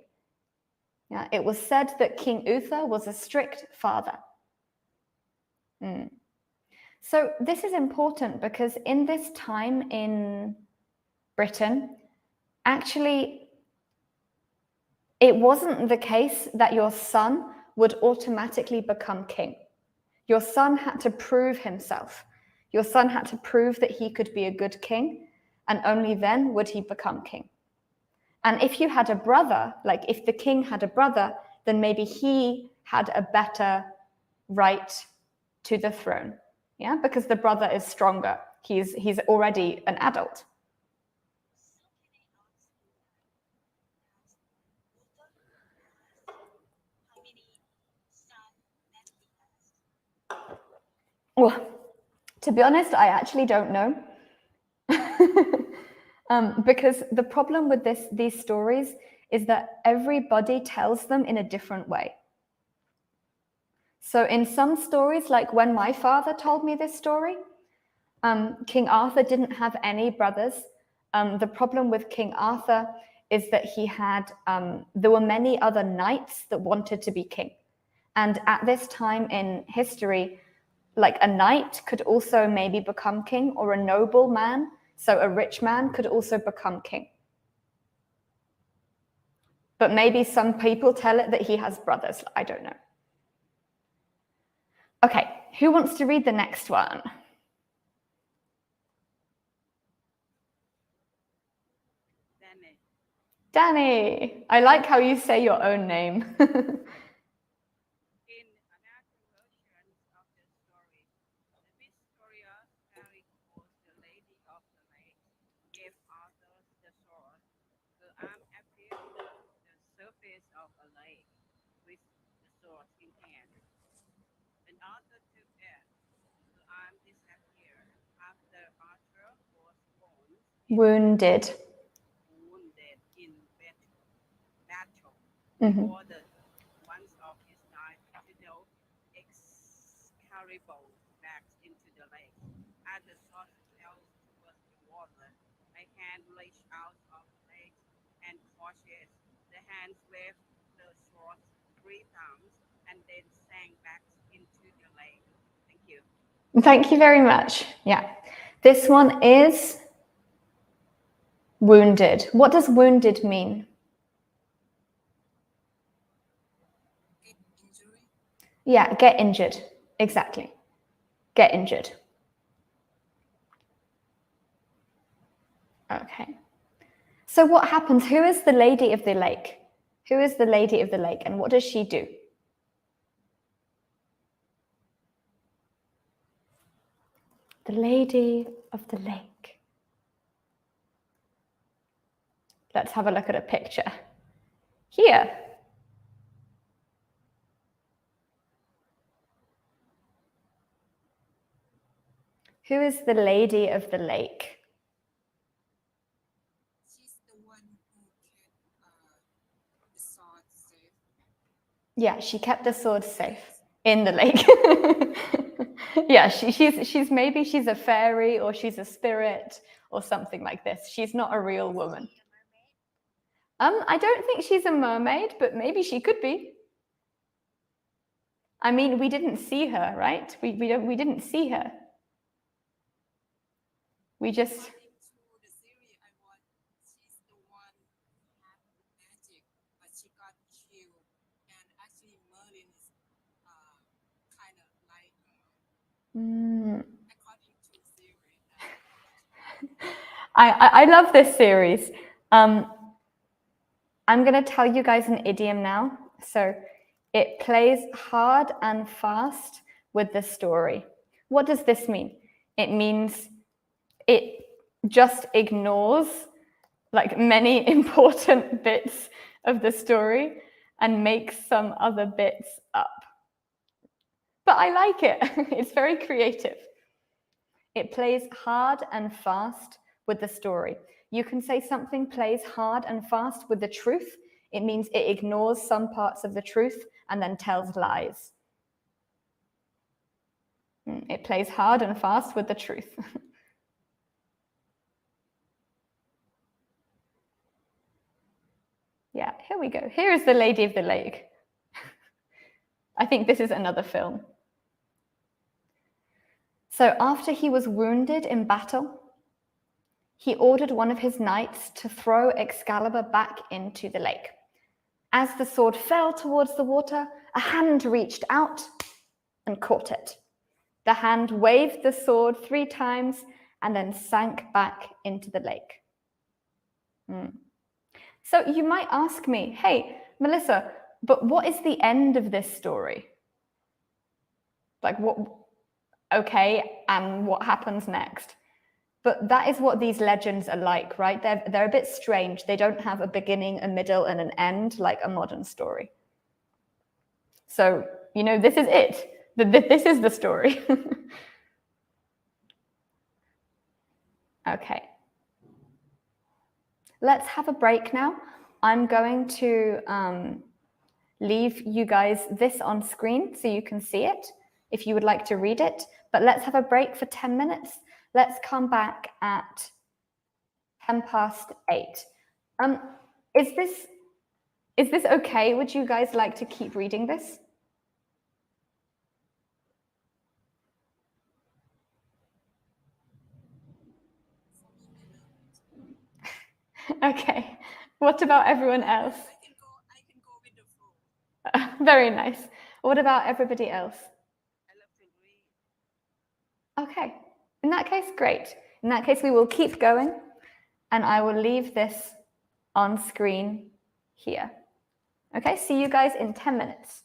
Yeah, it was said that King Uther was a strict father. So this is important because in this time in Britain, actually, it wasn't the case that your son would automatically become king. Your son had to prove himself. Your son had to prove that he could be a good king, and only then would he become king. And if you had a brother, like if the king had a brother, then maybe he had a better right to the throne. Yeah, because the brother is stronger. He's already an adult. Well, to be honest, I actually don't know. Because the problem with these stories is that everybody tells them in a different way. So in some stories, like when my father told me this story, King Arthur didn't have any brothers. The problem with King Arthur is that there were many other knights that wanted to be king. And at this time in history, like a knight could also maybe become king, or a nobleman, so a rich man could also become king. But maybe some people tell it that he has brothers. I don't know. Okay, who wants to read the next one? Danny. I like how you say your own name.
of a lake with the sword in hand. And Arthur took it. The arm disappeared after Arthur was
Wounded.
wounded in battle.
Mhm.
Before the ones of his knife to throw Excalibur back into the lake. As the sword fell towards the water, a hand reached out of the lake and caught it. The hand waved the sword 3 times and then sank back into the lake. Thank you.
Thank you very much. Yeah. This one is wounded. What does wounded mean?
Get injury.
Yeah, get injured. Exactly. Get injured. Okay. So what happens? Who is the lady of the lake? Who is the lady of the lake and what does she do? The lady of the lake. Let's have a look at a picture. Here. Who is the lady of the lake?
She's the one who kept the sword safe.
Yeah, she kept the sword safe in the lake. Yeah, she's maybe she's a fairy or she's a spirit or something like this. She's not a real woman.
Is she a mermaid?
I don't think she's a mermaid, but maybe she could be. I mean, we didn't see her, right? We didn't see her. We just
According to the theory I watched, she's the one who had magic, but she got killed. And actually, Merlin is kind of like according to the theory.
I love this series. I'm going to tell you guys an idiom now. So it plays hard and fast with the story. What does this mean? It means it just ignores like many important bits of the story and makes some other bits up. But I like it. It's very creative. It plays hard and fast with the story. You can say something plays hard and fast with the truth. It means it ignores some parts of the truth and then tells lies. It plays hard and fast with the truth. Yeah, here we go. Here is the Lady of the Lake. I think this is another film. So after he was wounded in battle, he ordered one of his knights to throw Excalibur back into the lake. As the sword fell towards the water, a hand reached out and caught it. The hand waved the sword 3 times and then sank back into the lake. So you might ask me, hey, Melissa, but what is the end of this story? Like what, okay, and what happens next? But that is what these legends are like, right? They're a bit strange. They don't have a beginning, a middle, and an end like a modern story. So, you know, this is it. This is the story. Okay. Let's have a break now. I'm going to leave you guys this on screen so you can see it if you would like to read it. But let's have a break for 10 minutes. Let's come back at 8:10. Is this okay? Would you guys like to keep reading this? Okay. What about everyone else?
I can go with the flow.
Very nice. What about everybody else?
I love to read.
Okay. In that case, great. In that case, we will keep going and I will leave this on screen here. Okay, see you guys in 10 minutes.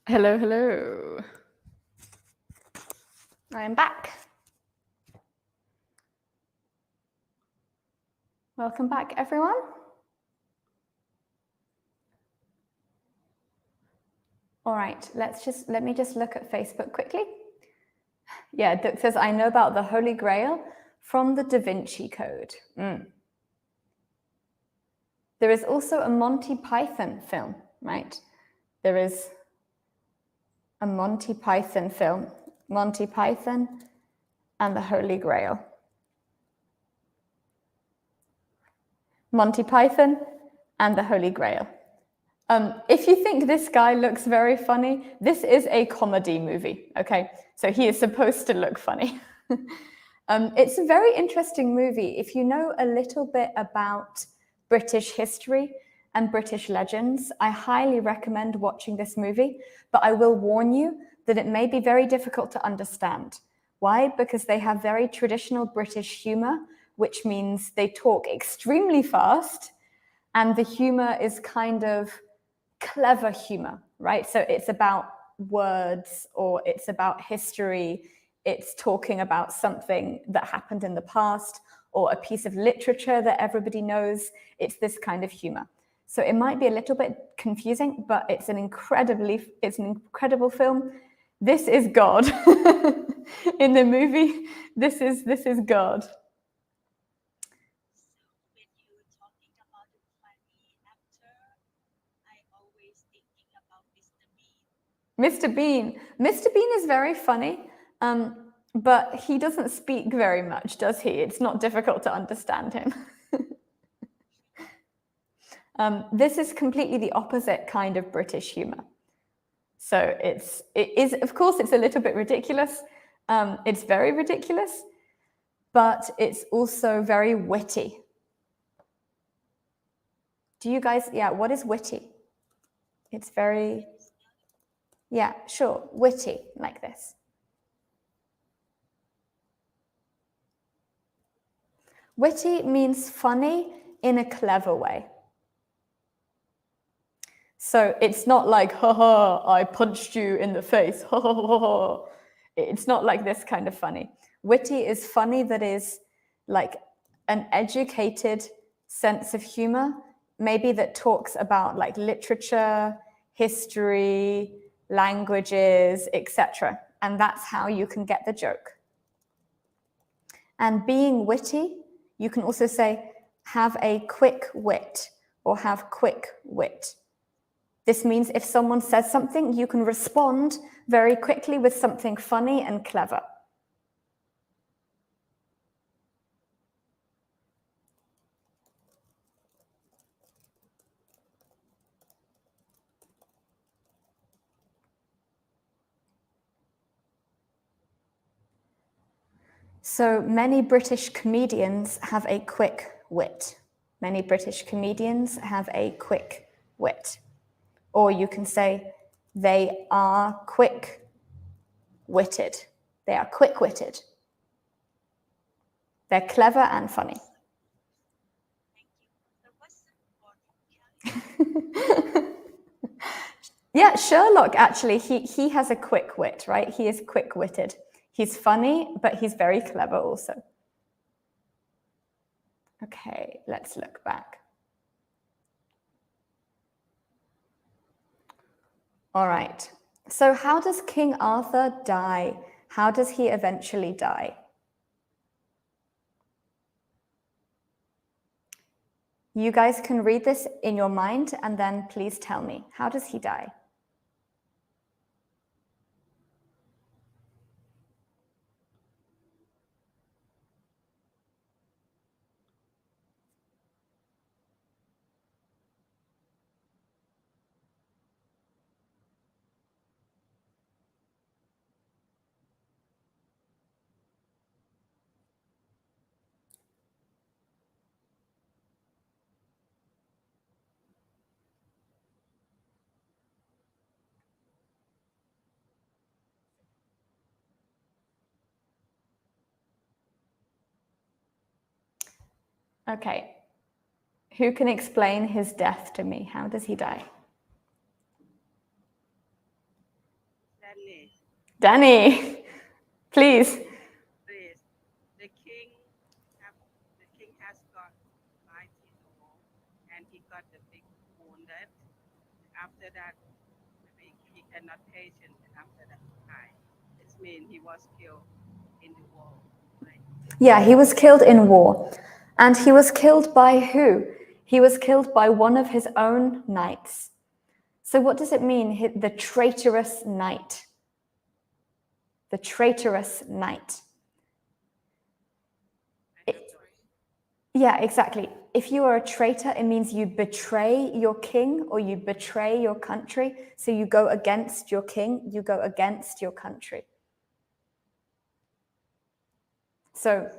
Hello, hello. I am back. Welcome back, everyone. All right, let me just look at Facebook quickly. Yeah, Duke says, I know about the Holy Grail from the Da Vinci Code. There is also a Monty Python film, right? There is a Monty Python film, Monty Python and the Holy Grail. Monty Python and the Holy Grail. If you think this guy looks very funny, this is a comedy movie, okay? So he is supposed to look funny. It's a very interesting movie. If you know a little bit about British history and British legends, I highly recommend watching this movie, but I will warn you that it may be very difficult to understand. Why? Because they have very traditional British humor, which means they talk extremely fast, and the humor is kind of clever humor, right? So it's about words, or it's about history, it's talking about something that happened in the past, or a piece of literature that everybody knows. It's this kind of humor. So it might be a little bit confusing, but it's an incredible film. This is God. In the movie, this is God.
When you talking about the funny actor, I always thinking about Mr. Bean.
Mr. Bean is very funny, but he doesn't speak very much, does he? It's not difficult to understand him. This is completely the opposite kind of British humor. So it is, of course, it's a little bit ridiculous. It's very ridiculous, but it's also very witty. Do you guys, yeah, what is witty? It's very, yeah, sure, witty, like this. Witty means funny in a clever way. So it's not like, ha ha, I punched you in the face, ha ha ha ha. It's not like this kind of funny. Witty is funny that is like an educated sense of humor, maybe that talks about like literature, history, languages, etc. And that's how you can get the joke. And being witty, you can also say, have a quick wit, or have quick wit. This means if someone says something, you can respond very quickly with something funny and clever. So many British comedians have a quick wit. Many British comedians have a quick wit. Or you can say, they are quick-witted. They are quick-witted. They're clever and funny.
Thank you. The question for
Yeah, Sherlock, actually, he has a quick wit, right? He is quick-witted. He's funny, but he's very clever also. Okay, let's look back. All right. So how does King Arthur die? How does he eventually die? You guys can read this in your mind and then please tell me, how does he die? Okay. Who can explain his death to me? How does he die? Danny, please.
Please. The king has got 19 more, and he got the big wounded. After that, he cannot patient, and after that, he died. It means he was killed in the war. Right?
Yeah, he was killed in war. And he was killed by who? He was killed by one of his own knights. So what does it mean, the traitorous knight? The traitorous knight. Yeah, exactly. If you are a traitor, it means you betray your king or you betray your country. So you go against your king, you go against your country. So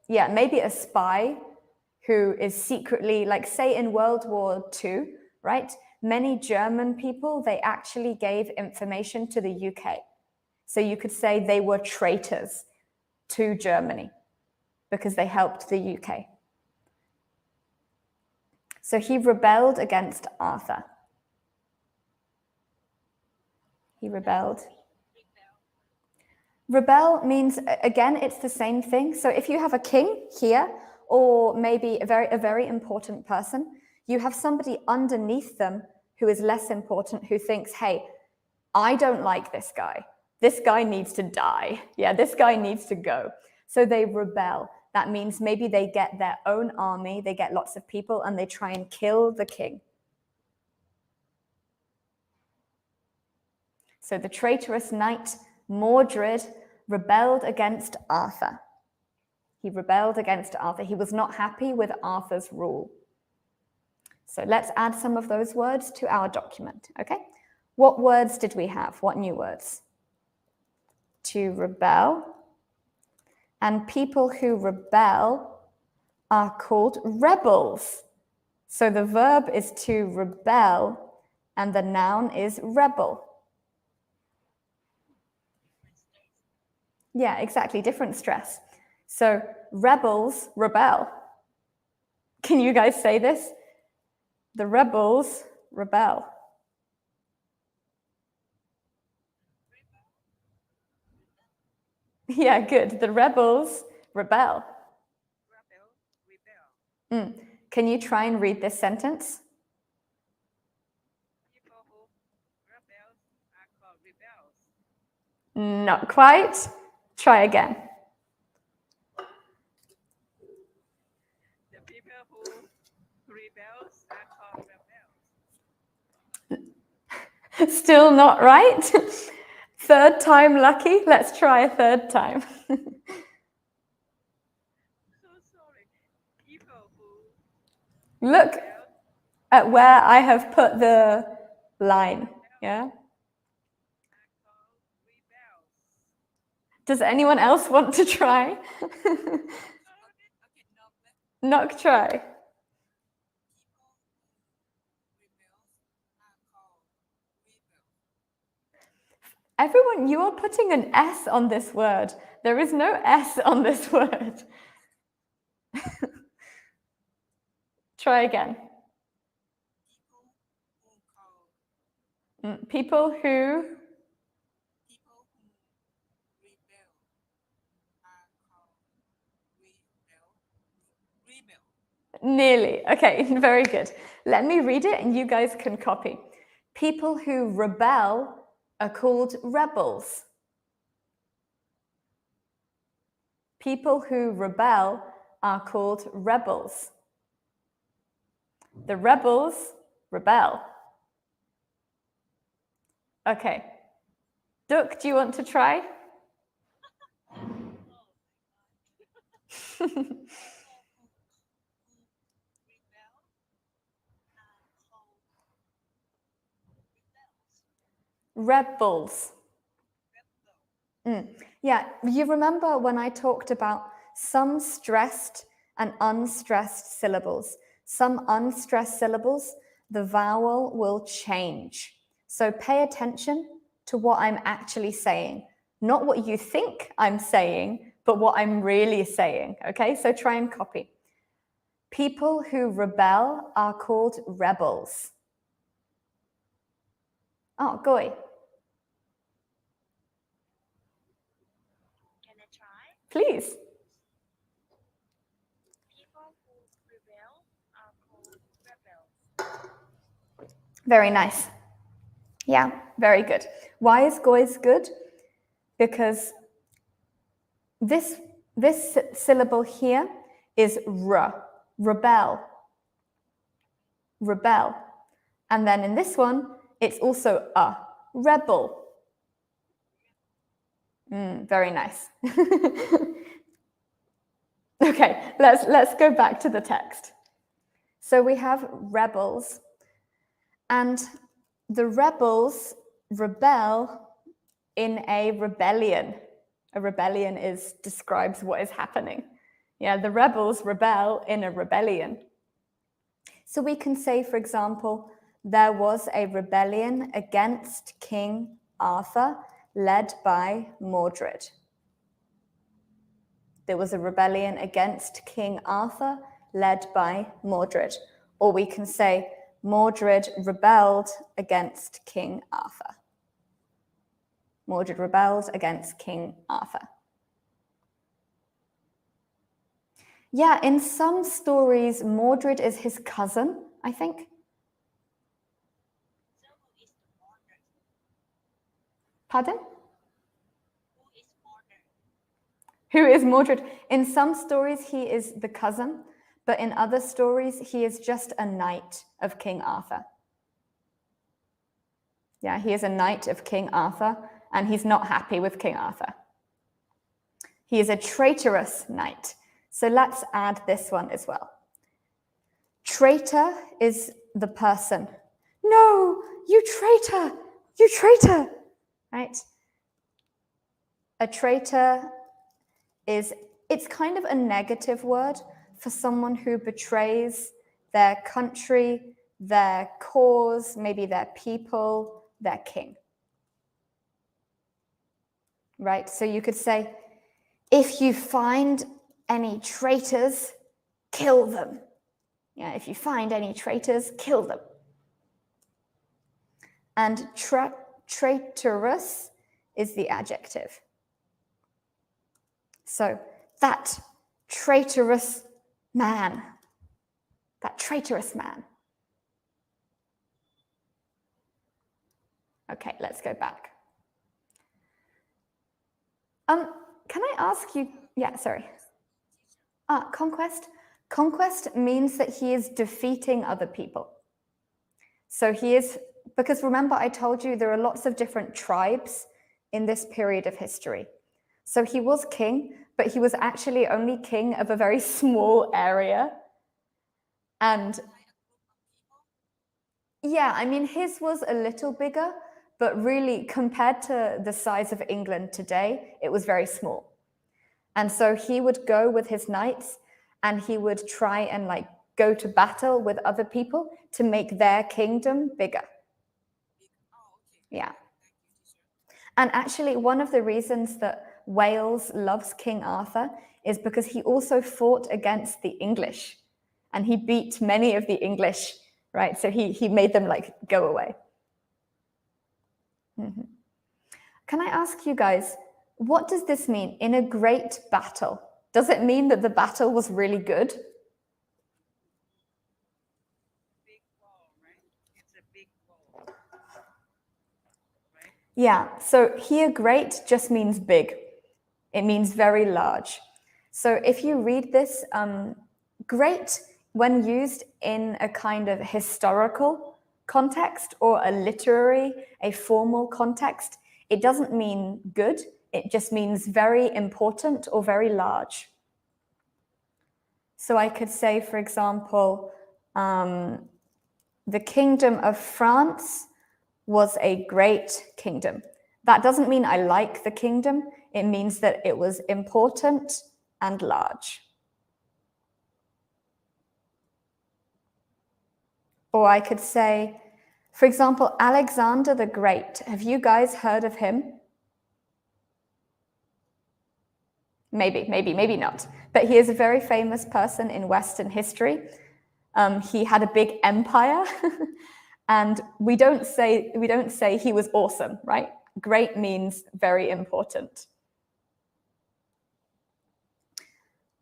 yeah, maybe a spy who is secretly, like say in World War II, right? Many German people, they actually gave information to the UK. So you could say they were traitors to Germany because they helped the UK. So he rebelled against Arthur. He rebelled. Rebel means, again, it's the same thing. So if you have a king here, or maybe a very important person, you have somebody underneath them who is less important, who thinks, hey, I don't like this guy. This guy needs to die. Yeah, this guy needs to go. So they rebel. That means maybe they get their own army, they get lots of people, and they try and kill the king. So the traitorous knight Mordred rebelled against Arthur. He rebelled against Arthur. He was not happy with Arthur's rule. So let's add some of those words to our document, okay? What words did we have? What new words? To rebel. And people who rebel are called rebels. So the verb is to rebel, and the noun is rebel. Yeah, exactly, different stress. So rebels rebel. Can you guys say this? The rebels rebel. Yeah, good. The rebels rebel.
Rebel.
Can you try and read this sentence?
People who rebel are called rebels.
Not quite. Try again.
The people who rebels are called rebels.
Still not right. Third time lucky. Let's try a third time.
So sorry. People who
Look
rebel
at where I have put the line. Yeah.
are called rebels.
Does anyone else want to try? Knock, try.
Rebels are called rebels.
Everyone, you are putting an S on this word. There is no S on this word. Try again. People who
rebel are called rebel.
Nearly. Okay, very good. Let me read it and you guys can copy. People who rebel are called rebels. People who rebel are called rebels. The rebels rebel. Okay. Duck, do you want to try? Rebels. Yeah, you remember when I talked about some stressed and unstressed syllables. Some unstressed syllables, the vowel will change. So pay attention to what I'm actually saying. Not what you think I'm saying, but what I'm really saying, okay? So try and copy. People who rebel are called rebels. Oh, Goy.
try?
Please.
People who rebel are called rebels.
Very nice. Yeah, very good. Why is gois good? Because this syllable here is r, rebel. Rebel. And then in this one, it's also a, rebel. Very nice. Okay, let's go back to the text. So we have rebels, and the rebels rebel in a rebellion. A rebellion describes what is happening. Yeah, the rebels rebel in a rebellion. So we can say, for example, there was a rebellion against King Arthur led by Mordred. There was a rebellion against King Arthur led by Mordred. Or we can say, Mordred rebelled against King Arthur. Mordred rebelled against King Arthur. Yeah, in some stories, Mordred is his cousin, I think.
So who is the Mordred?
Pardon?
Who is Mordred?
Who is Mordred? In some stories, he is the cousin, but in other stories, he is just a knight of King Arthur. Yeah, he is a knight of King Arthur, and he's not happy with King Arthur. He is a traitorous knight. So let's add this one as well. Traitor is the person. No, you traitor, right? A traitor it's kind of a negative word for someone who betrays their country, their cause, maybe their people, their king. Right? So you could say, if you find any traitors, kill them. Yeah, if you find any traitors, kill them. And traitorous is the adjective. So that traitorous man. Okay, let's go back. Can I ask you? Yeah, sorry. Conquest. Conquest means that he is defeating other people. So he is, because remember I told you there are lots of different tribes in this period of history. So he was king, but he was actually only king of a very small area. And yeah, I mean, his was a little bigger, but really compared to the size of England today, it was very small. And so he would go with his knights and he would try and like go to battle with other people to make their kingdom bigger. Yeah. And actually, one of the reasons that Wales loves King Arthur is because he also fought against the English and he beat many of the English, right? So he made them like go away. Mm-hmm. Can I ask you guys, what does this mean? In a great battle, does it mean that the battle was really good?
Big ball, right? It's a big ball. Right?
Yeah, so here great just means big. It means very large. So if you read this, great, when used in a kind of historical context or a literary, a formal context, it doesn't mean good. It just means very important or very large. So I could say, for example, the kingdom of France was a great kingdom. That doesn't mean I like the kingdom. It means that it was important and large. Or I could say, for example, Alexander the Great. Have you guys heard of him? Maybe not. But he is a very famous person in Western history. He had a big empire, and we don't say he was awesome, right? Great means very important.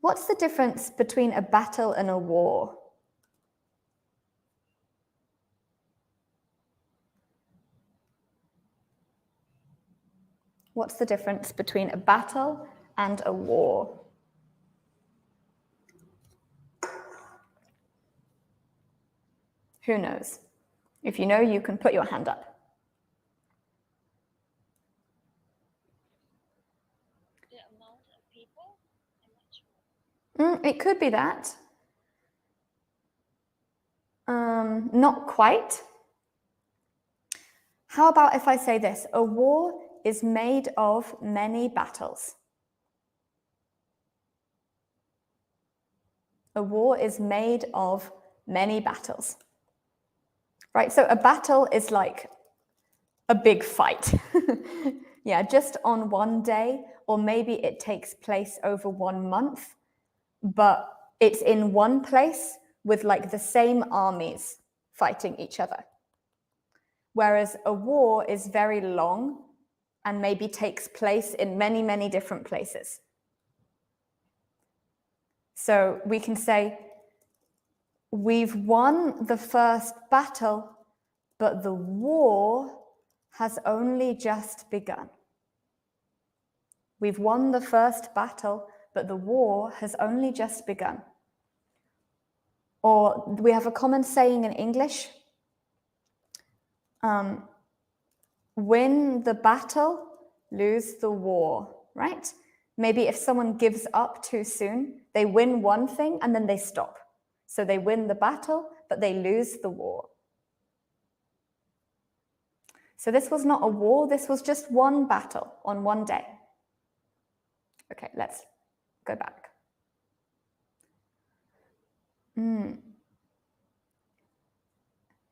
What's the difference between a battle and a war? What's the difference between a battle and a war? Who knows? If you know, you can put your hand up.
The amount of people? I'm not sure.
It could be that. Not quite. How about if I say this? A war is made of many battles. A war is made of many battles. Right, so a battle is like a big fight. Yeah, just on one day, or maybe it takes place over 1 month, but it's in one place with like the same armies fighting each other. Whereas a war is very long and maybe takes place in many, many different places. So we can say, we've won the first battle, but the war has only just begun. We've won the first battle, but the war has only just begun. Or we have a common saying in English, win the battle, lose the war, right? Maybe if someone gives up too soon, they win one thing and then they stop. So they win the battle, but they lose the war. So this was not a war, this was just one battle on one day. Okay, let's go back.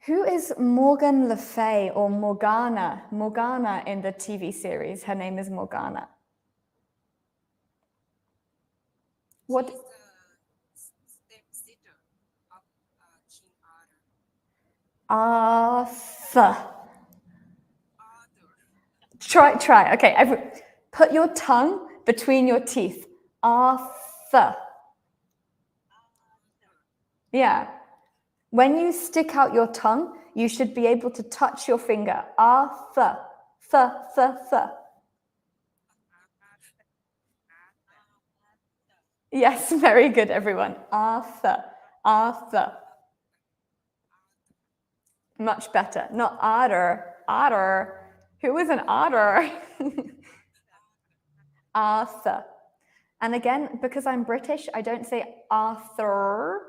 Who is Morgan Le Fay or Morgana? Morgana in the TV series, her name is Morgana. What?
She's the stepsister of King Arthur.
Arthur. Try. Okay, put your tongue between your teeth. Arthur. Yeah. When you stick out your tongue, you should be able to touch your finger. Arthur. Th. Yes, very good, everyone. Arthur. Much better. Not otter. Who is an otter? Arthur. And again, because I'm British, I don't say Arthur.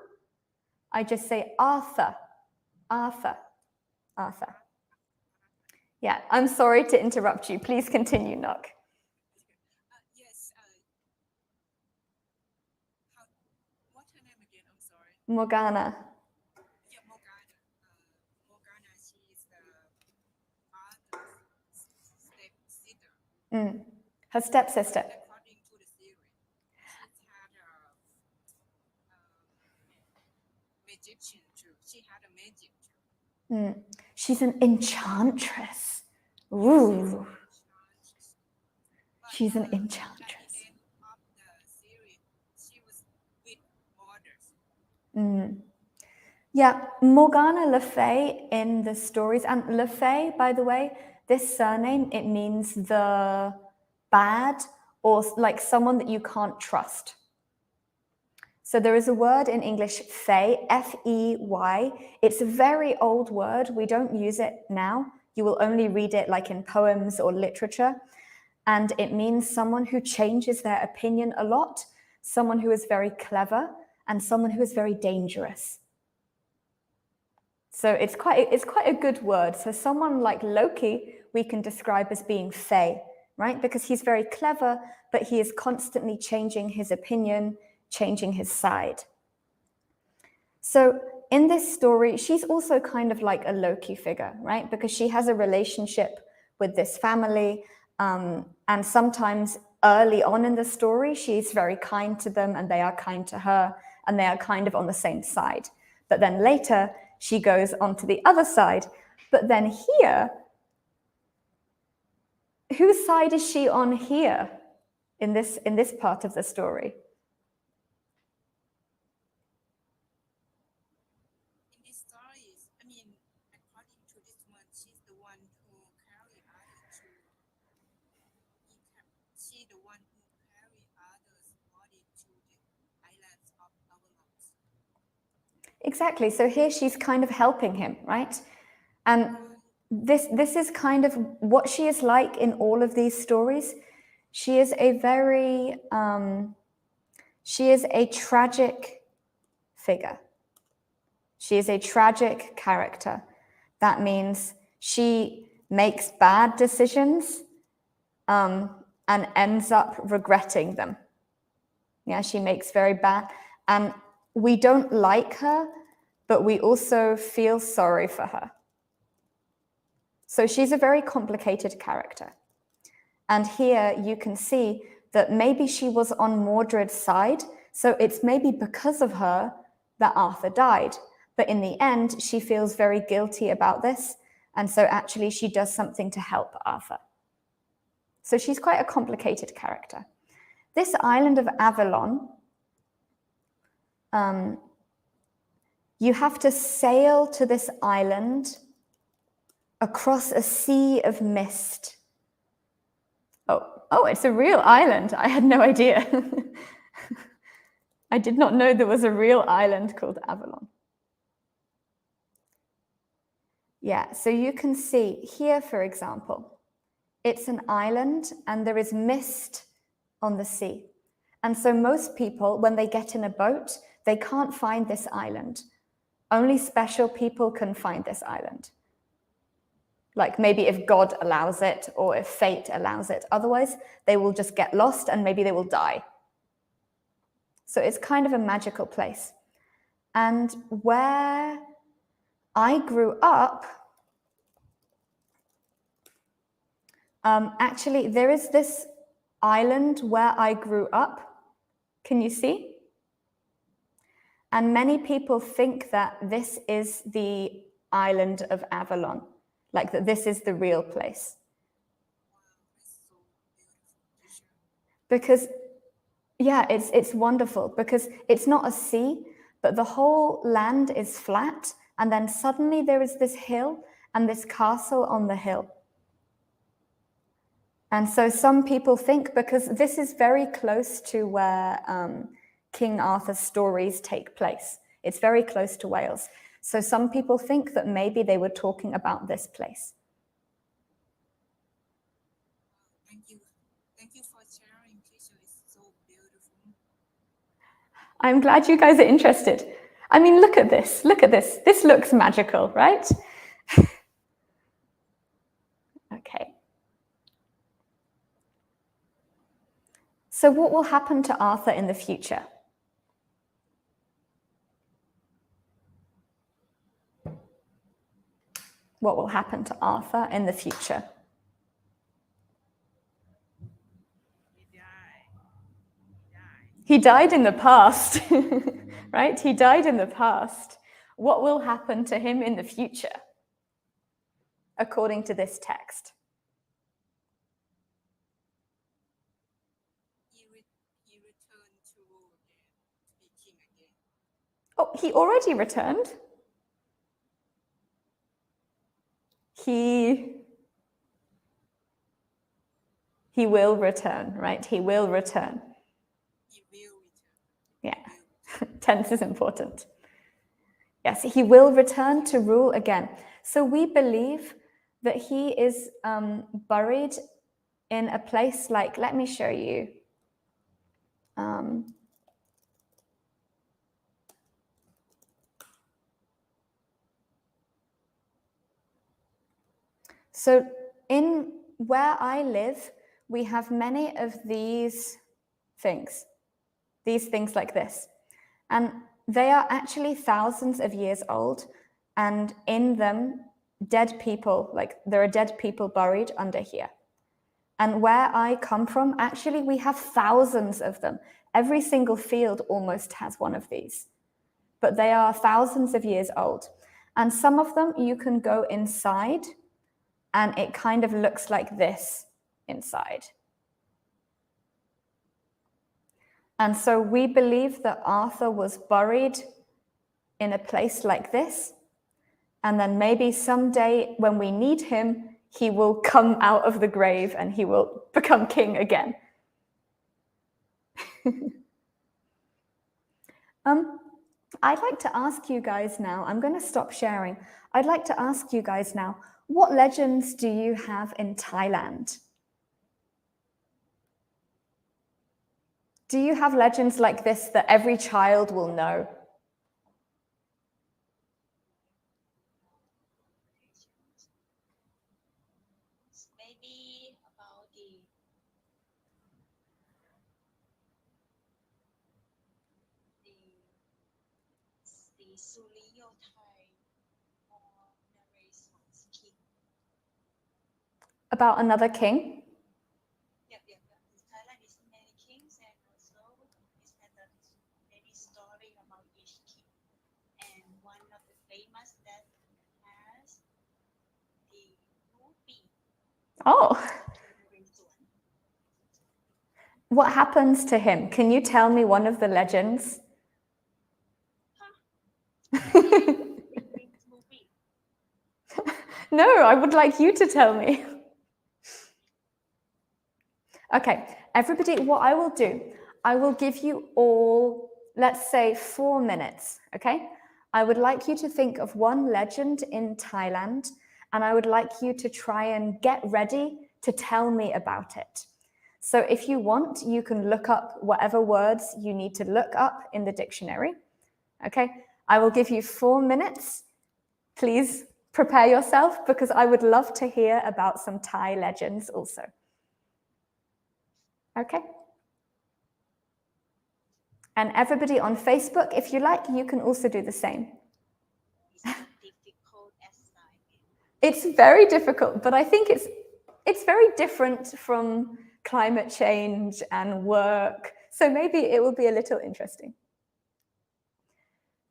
I just say Arthur. Yeah, I'm sorry to interrupt you. Please continue, Nock.
Yes. What's her name again? I'm sorry.
Morgana.
Yeah, Morgana. Morgana, she is the Arthur's stepsister.
Her stepsister.
According to the series, she's had a magician too. She had a magic too.
She's an enchantress. Ooh. She's an enchantress.
At the end of the series, she was with orders.
Yeah, Morgana Le Fay in the stories, and Le Fay, by the way, this surname, it means the bad or like someone that you can't trust. So there is a word in English, fey, F-E-Y. It's a very old word. We don't use it now. You will only read it like in poems or literature. And it means someone who changes their opinion a lot, someone who is very clever, and someone who is very dangerous. So it's quite a good word. So someone like Loki, we can describe as being fey, right? Because he's very clever, but he is constantly changing his opinion, changing his side. So in this story, she's also kind of like a Loki figure, right? Because she has a relationship with this family, and sometimes early on in the story, she's very kind to them and they are kind to her and they are kind of on the same side. But then later, she goes onto the other side. But then here, whose side is she on here in this part of the story? Exactly. So here she's kind of helping him, right? And this is kind of what she is like in all of these stories. She is a very she is a tragic figure. She is a tragic character. That means she makes bad decisions and ends up regretting them. Yeah, she makes very bad, and we don't like her, but we also feel sorry for her. So she's a very complicated character. And here you can see that maybe she was on Mordred's side, so it's maybe because of her that Arthur died. But in the end, she feels very guilty about this, and so actually she does something to help Arthur. So she's quite a complicated character. This island of Avalon, you have to sail to this island across a sea of mist. Oh, it's a real island. I had no idea. I did not know there was a real island called Avalon. Yeah, so you can see here, for example, it's an island and there is mist on the sea. And so most people, when they get in a boat, they can't find this island. Only special people can find this island. Like maybe if God allows it or if fate allows it. Otherwise, they will just get lost and maybe they will die. So it's kind of a magical place. And where I grew up, actually, there is this island where I grew up. Can you see? And many people think that this is the island of Avalon, like that this is the real place. Because, yeah, it's wonderful because it's not a sea, but the whole land is flat. And then suddenly there is this hill and this castle on the hill. And so some people think, because this is very close to where King Arthur's stories take place. It's very close to Wales. So some people think that maybe they were talking about this place.
Thank you. Thank you for sharing, teacher. It's so beautiful.
I'm glad you guys are interested. I mean, look at this. Look at this. This looks magical, right? Okay. So what will happen to Arthur in the future? What will happen to Arthur in the future? He died in the past, right? He died in the past. What will happen to him in the future, according to this text?
He returned to rule again, to be king again.
Oh, he already returned. He will return, right? He will return.
He will return.
Yeah, tense is important. Yes, he will return to rule again. So we believe that he is buried in a place like, let me show you. So in where I live, we have many of these things like this. And they are actually thousands of years old. And in them, dead people, like there are dead people buried under here. And where I come from, actually, we have thousands of them. Every single field almost has one of these. But they are thousands of years old. And some of them you can go inside, and it kind of looks like this inside. And so we believe that Arthur was buried in a place like this. And then maybe someday when we need him, he will come out of the grave and he will become king again. I'd like to ask you guys now, I'm going to stop sharing. I'd like to ask you guys now, what legends do you have in Thailand? Do you have legends like this that every child will know?
Maybe about the Suriyo Thai or Naresuan's king.
About another king?
Yep. In Thailand is many kings and also it's had many story about each king. And one of the famous that has the movie.
Oh. What happens to him? Can you tell me one of the legends? No, I would like you to tell me. Okay, everybody, what I will do, I will give you all, let's say 4 minutes, okay? I would like you to think of one legend in Thailand, and I would like you to try and get ready to tell me about it. So if you want, you can look up whatever words you need to look up in the dictionary, okay? I will give you 4 minutes. Please prepare yourself because I would love to hear about some Thai legends also. Okay? And everybody on Facebook, if you like, you can also do the same. It's very difficult, but I think it's very different from climate change and work. So maybe it will be a little interesting.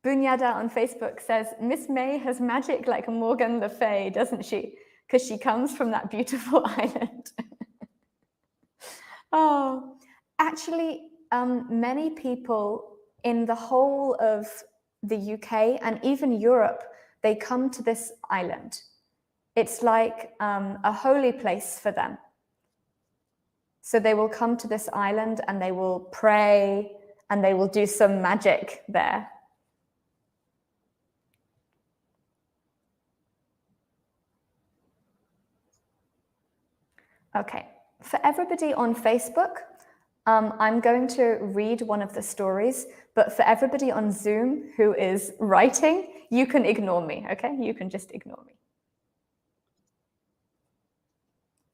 Bunyada on Facebook says, Miss May has magic like Morgan Le Fay, doesn't she? Because she comes from that beautiful island. Oh, actually, many people in the whole of the UK and even Europe, they come to this island. It's like a holy place for them. So they will come to this island and they will pray and they will do some magic there. Okay, for everybody on Facebook, I'm going to read one of the stories, but for everybody on Zoom who is writing, you can ignore me, okay? You can just ignore me.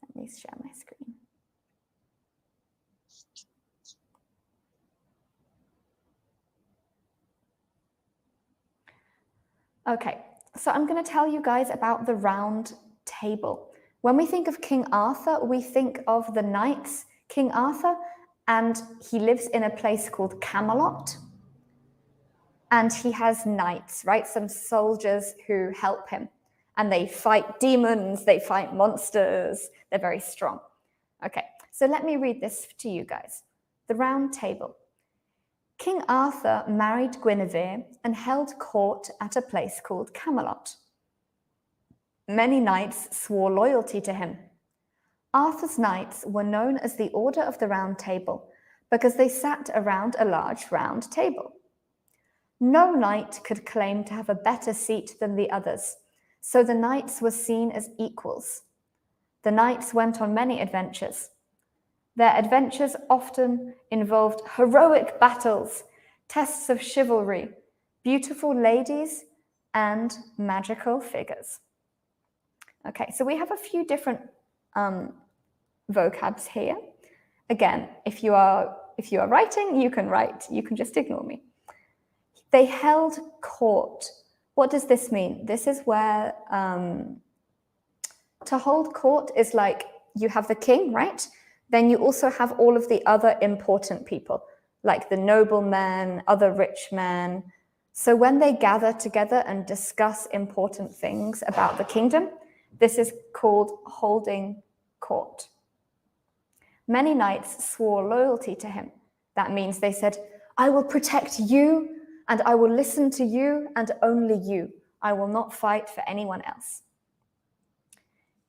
Let me share my screen. Okay, so I'm going to tell you guys about the Round Table. When we think of King Arthur, we think of the knights, King Arthur, and he lives in a place called Camelot. And he has knights, right? Some soldiers who help him. And they fight demons, they fight monsters. They're very strong. Okay, so let me read this to you guys. The Round Table. King Arthur married Guinevere and held court at a place called Camelot. Many knights swore loyalty to him. Arthur's knights were known as the Order of the Round Table because they sat around a large round table. No knight could claim to have a better seat than the others, so the knights were seen as equals. The knights went on many adventures. Their adventures often involved heroic battles, tests of chivalry, beautiful ladies, and magical figures. Okay, so we have a few different vocabs here. Again, if you are writing, you can write. You can just ignore me. They held court. What does this mean? This is where to hold court is like you have the king, right? Then you also have all of the other important people, like the noblemen, other rich men. So when they gather together and discuss important things about the kingdom, this is called holding court. Many knights swore loyalty to him. That means they said, I will protect you, and I will listen to you, and only you. I will not fight for anyone else.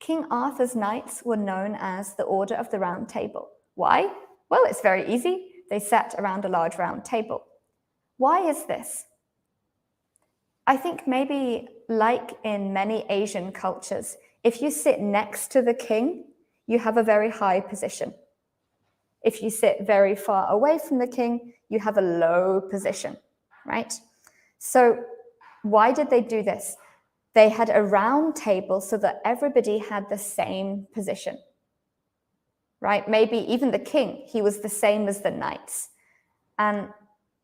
King Arthur's knights were known as the Order of the Round Table. Why? Well, it's very easy. They sat around a large round table. Why is this? I think maybe like in many Asian cultures, if you sit next to the king, you have a very high position. If you sit very far away from the king, you have a low position, right? So why did they do this? They had a round table so that everybody had the same position, right? Maybe even the king, he was the same as the knights. And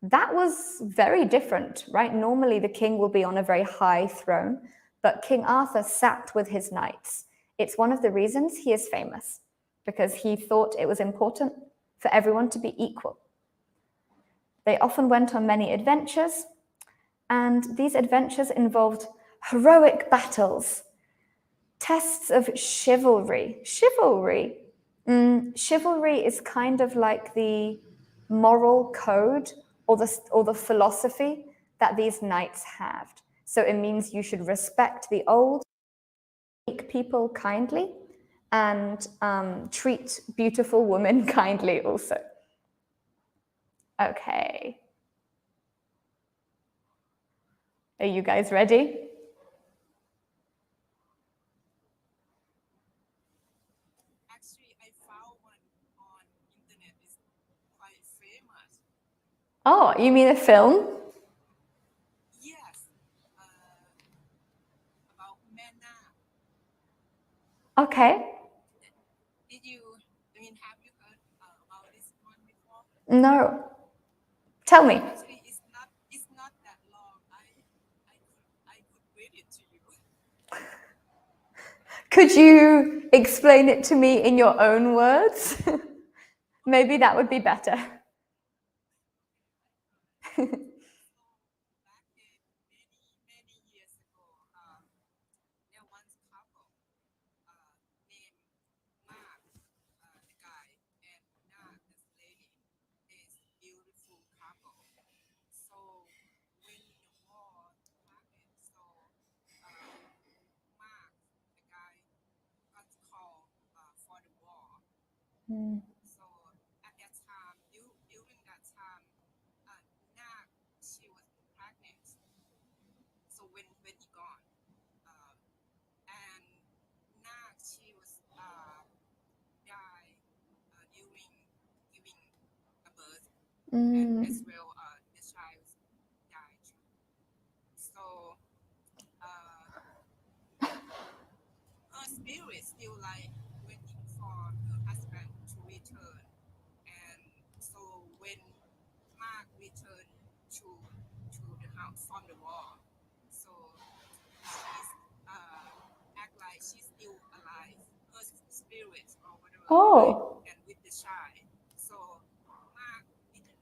that was very different, right? Normally the king will be on a very high throne, but King Arthur sat with his knights. It's one of the reasons he is famous, because he thought it was important for everyone to be equal. They often went on many adventures, and these adventures involved heroic battles, tests of chivalry. Chivalry is kind of like the moral code or the philosophy that these knights had. So it means you should respect the old, treat people kindly, and treat beautiful women kindly also. Okay. Are you guys ready?
Actually, I found one on internet. It's quite famous.
Oh, you mean a film?
Yes, about Mena.
Okay.
Have you heard about this one before?
No. Tell me.
Actually, it's not that long. I could read it to you.
Could you explain it to me in your own words? Maybe that would be better.
Back in many years ago, there was a couple named Mark, the guy, and Nat, this lady, is beautiful couple. So when the war happened, Mark, the guy, got called for the war. So at that time, during that time, Nat, she was pregnant. So when he gone, and Nat, she was died during giving a birth, and as well the child died too. So her spirit still like waiting for her husband to return. And so when Mark returned to the house from the war, so she's act like she's still alive, her spirit or whatever,
Oh.
and with the child. So Mark didn't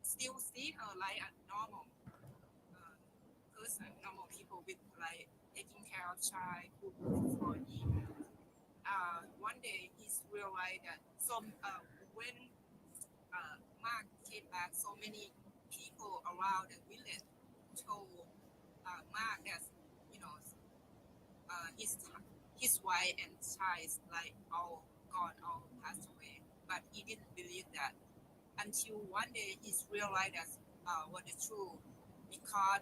still see her like a normal person, normal people with like taking care of child, cooking for him. One day he's realized that when Mark came back, so many people around the village told Mark that his wife and child like all gone, all passed away, but he didn't believe that until one day he realized that what is true, because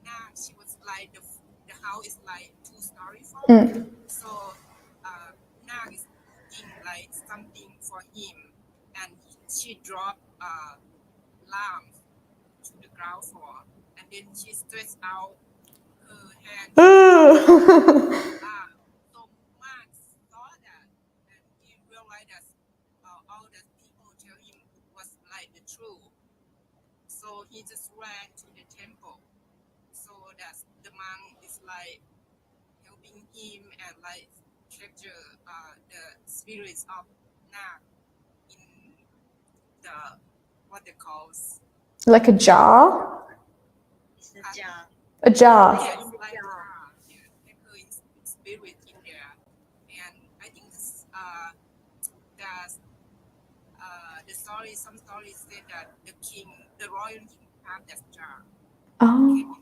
now she was like the house is like 2-story for him. So now is cooking like something for him, and she dropped lamb to the ground floor, and then she stretched out her hand. So Mark saw that, and he realized that all the people tell him was like the truth. So he just ran to the temple. So that the monk is like helping him and like capture the spirits of Nag in the what they call
Like a jar?
It's a jar.
A jar.
Yeah, it's like a jar. Yeah, take her in spirit in there, and I think this the story. Some stories say that the royal king, have that jar.
Oh.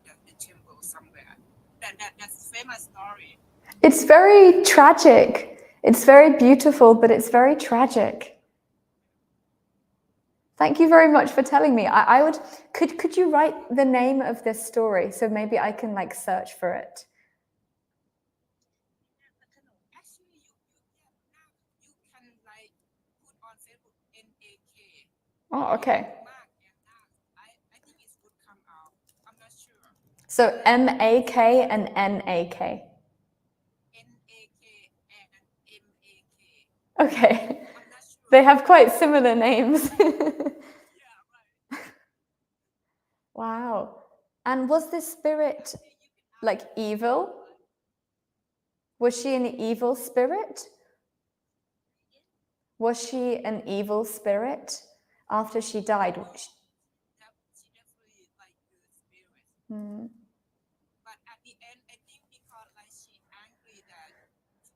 Kept in the temple somewhere. That's a famous story.
It's very tragic. It's very beautiful, but it's very tragic. Thank you very much for telling me. I would could you write the name of this story so maybe I can like search for it?
Actually, you can like put on Facebook NAK.
Oh, okay.
Mark and Nak. I think it would come out. I'm not sure.
So MAK and NAK.
NAK and MAK.
Okay.
I'm not sure.
They have quite similar names.
Yeah, right.
Wow. And was this spirit like evil? Was she an evil spirit? Was she an evil spirit after she died?
She definitely like good spirit.
Hmm.
But at the end, I think because like she angry that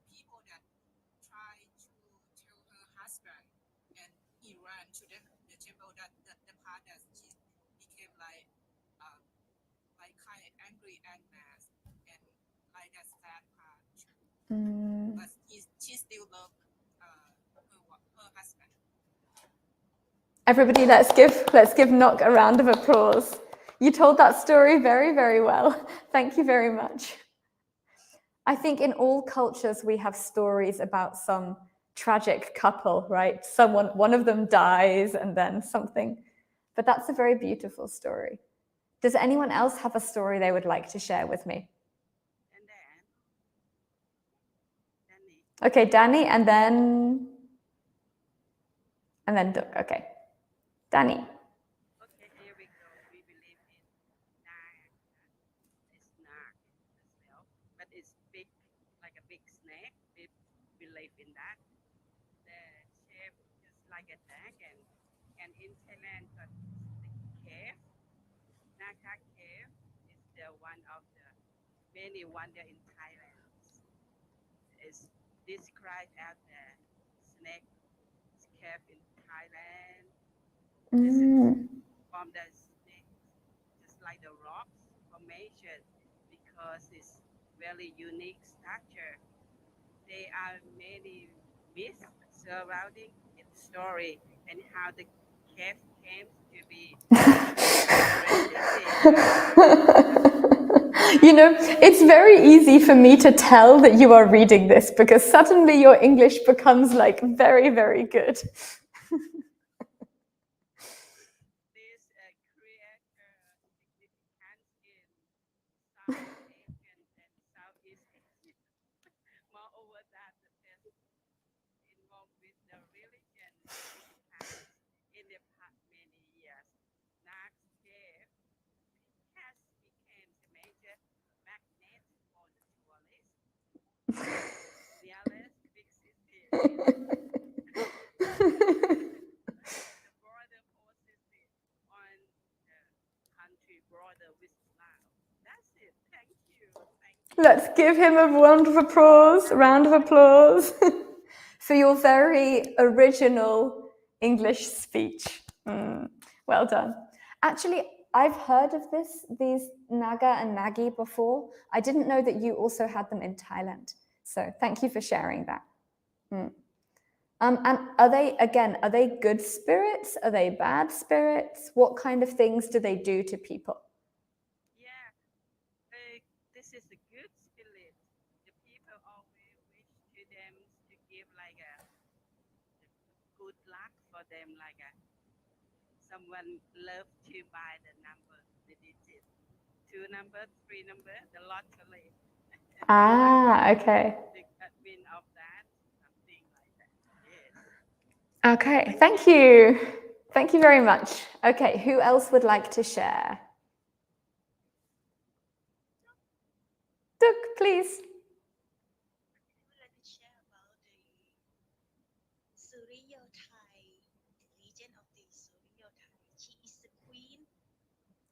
people that try to tell her husband and he ran to the temple, that the part that she became like kind of angry and mad and like that sad part. But she still loved her husband.
Everybody, let's give Nock a round of applause. You told that story very, very well. Thank you very much. I think in all cultures we have stories about some tragic couple, right? One of them dies and then something. But that's a very beautiful story. Does anyone else have a story they would like to share with me?
And then Danny.
Okay, Danny, and then Duc. Okay, Danny.
Okay, here we go. We believe in Nag. It's Nag as well, but it's big, like a big snake. We believe in that. The shape is like a dragon, and in Thailand, got the cave. Naka Cave is the one of the many wonder in Thailand. It's described as the snake cave in Thailand. This is from the snake, just like the rocks formation, because it's very unique structure. There are many myths surrounding its story and how the cave came to be.
You know, it's very easy for me to tell that you are reading this because suddenly your English becomes like very, very good.
This creates significance in South Asian and Southeast Asian. Moreover, that the test involved with the religion significance in the past many years. Nag's cave has become the major magnet for the tourists. Nearest big city the border city on the country border with Laos. That's it. Thank you. Thank you.
Let's give him a round of applause. For your very original English speech. Well done. Actually, I've heard of these Naga and Nagi before. I didn't know that you also had them in Thailand. So thank you for sharing that. And are they good spirits? Are they bad spirits? What kind of things do they do to people?
Yeah, this is a good spirit. The people always wish to them to give like a good luck for them, like someone love to buy the number, the digit, 2 number, 3 number, the lottery.
Okay.
The win of that, something like that. Yes.
Okay, thank you. Thank you very much. Okay, who else would like to share? Duc, please.
I would like to share about the Suriyothai, the legend of the Suriyothai. She is the queen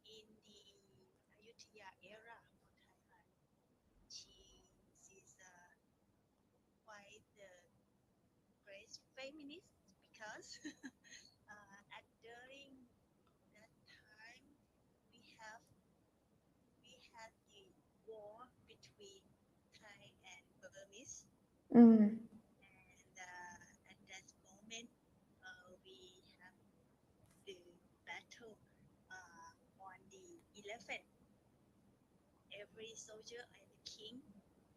in the Ayutthaya era of Thailand. She's quite the great feminist because at during that time we have we had the war between Thai and Burmese. And at that moment, we have the elephant. Every soldier and the king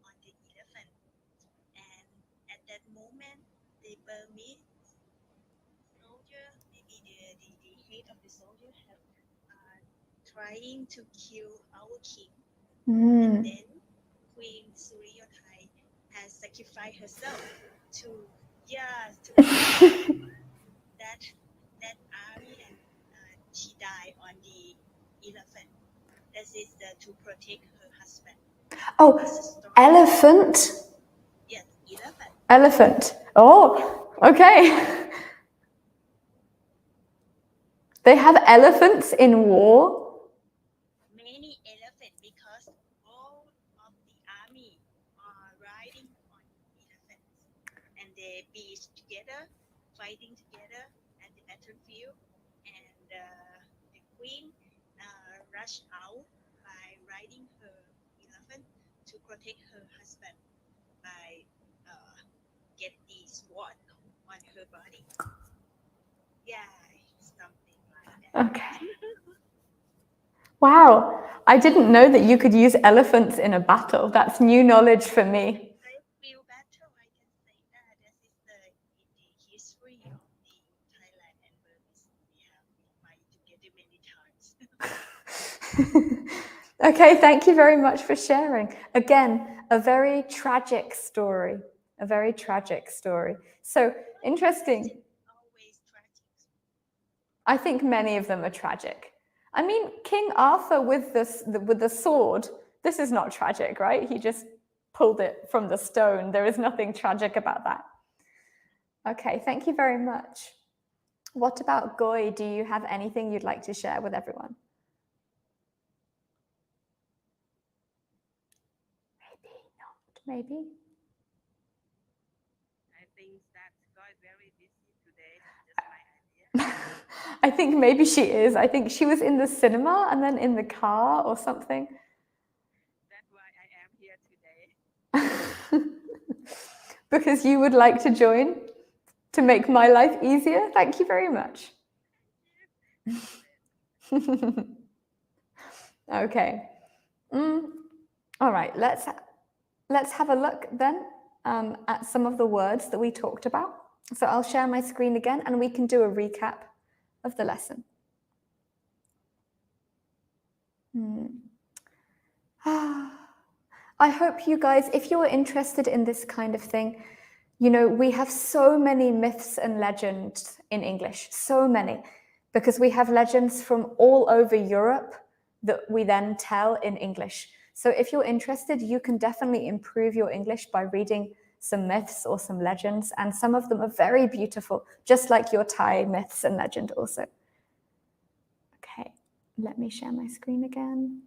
on the elephant. And at that moment, the Burmese soldier, maybe the head of the soldier, have trying to kill our king. And then Queen Suryothai has sacrificed herself to that army, and she died on the elephant. That is to protect her husband.
Oh,
It's a story.
elephant.
Yes, elephant.
Elephant. Oh, okay. They have elephants in war.
Many elephants, because all of the army are riding on elephants, and they be together, fighting together at the battlefield. And the queen rushed out by riding her elephant to protect her husband by get the sword on her body. Yeah, something like that.
Okay. Wow. I didn't know that you could use elephants in a battle. That's new knowledge for me.
Real battle, I can say that. That is the history of the Thailand and Burmese. We have fight together many times.
Okay, thank you very much for sharing. Again, a very tragic story. A very tragic story. So interesting.
Always tragic.
I think many of them are tragic. I mean, King Arthur with the sword, this is not tragic, right? He just pulled it from the stone. There is nothing tragic about that. Okay, thank you very much. What about Goy? Do you have anything you'd like to share with everyone? Maybe not, maybe.
I think that God is very busy today. Just my idea.
I think maybe she is. I think she was in the cinema and then in the car or something.
That's why I am here today.
Because you would like to join to make my life easier. Thank you very much. Okay. All right. Let's have a look then at some of the words that we talked about. So I'll share my screen again and we can do a recap of the lesson. I hope you guys, if you're interested in this kind of thing, you know, we have so many myths and legends in English, so many, because we have legends from all over Europe that we then tell in English. So if you're interested, you can definitely improve your English by reading some myths or some legends, and some of them are very beautiful, just like your Thai myths and legend also. Okay, let me share my screen again.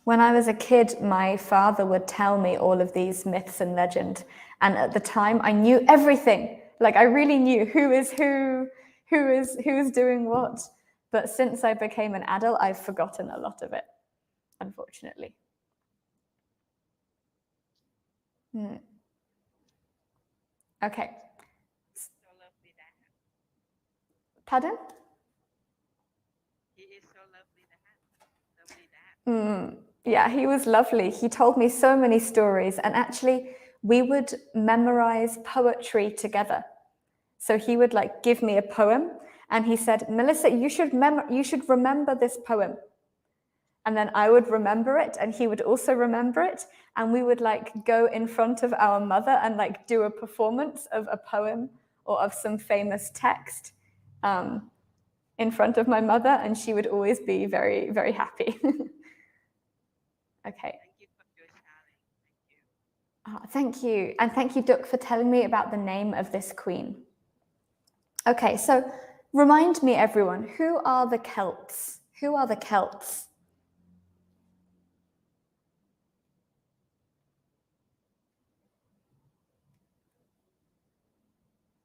When I was a kid, my father would tell me all of these myths and legend. And at the time, I knew everything. Like, I really knew who is doing what. But since I became an adult, I've forgotten a lot of it, unfortunately. Okay.
So lovely that.
Pardon?
He is so lovely that.
Yeah, he was lovely. He told me so many stories, and actually we would memorize poetry together. So he would like give me a poem and he said, Melissa, you should remember this poem. And then I would remember it and he would also remember it. And we would like go in front of our mother and like do a performance of a poem or of some famous text in front of my mother. And she would always be very, very happy. Okay.
Thank you for your sharing.
Thank you. And thank you, Duc, for telling me about the name of this queen. Okay, so remind me, everyone, who are the Celts? Who are the Celts?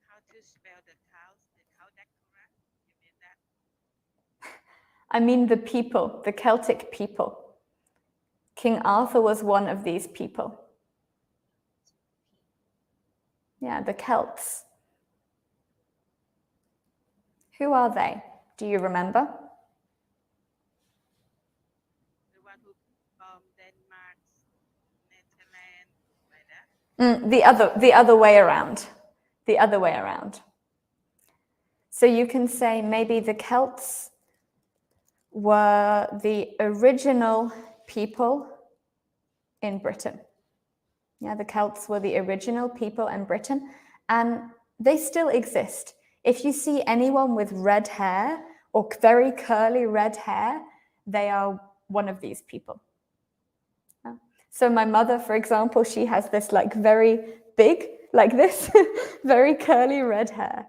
How to spell the cows? How that correct? You mean that?
I mean the people, the Celtic people. King Arthur was one of these people. Yeah, the Celts. Who are they? Do you remember?
The one who from Denmark, Netherlands, like that.
The other way around. The other way around. So you can say maybe the Celts were the original people in Britain. Yeah, the Celts were the original people in Britain, and they still exist. If you see anyone with red hair or very curly red hair, they are one of these people. Yeah. So my mother, for example, she has this like very big, like this, very curly red hair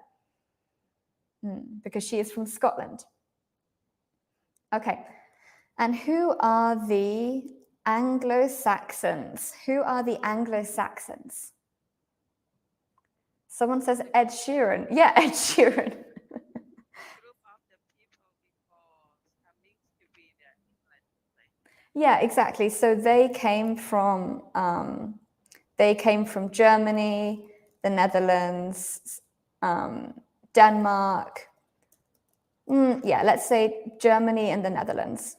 because she is from Scotland. Okay, and who are the Anglo-Saxons? Who are the Anglo-Saxons? Someone says Ed Sheeran. Yeah, Ed Sheeran.
Group of the people before coming to be the England.
Yeah, exactly. So they came from Germany, the Netherlands, Denmark. Yeah, let's say Germany and the Netherlands.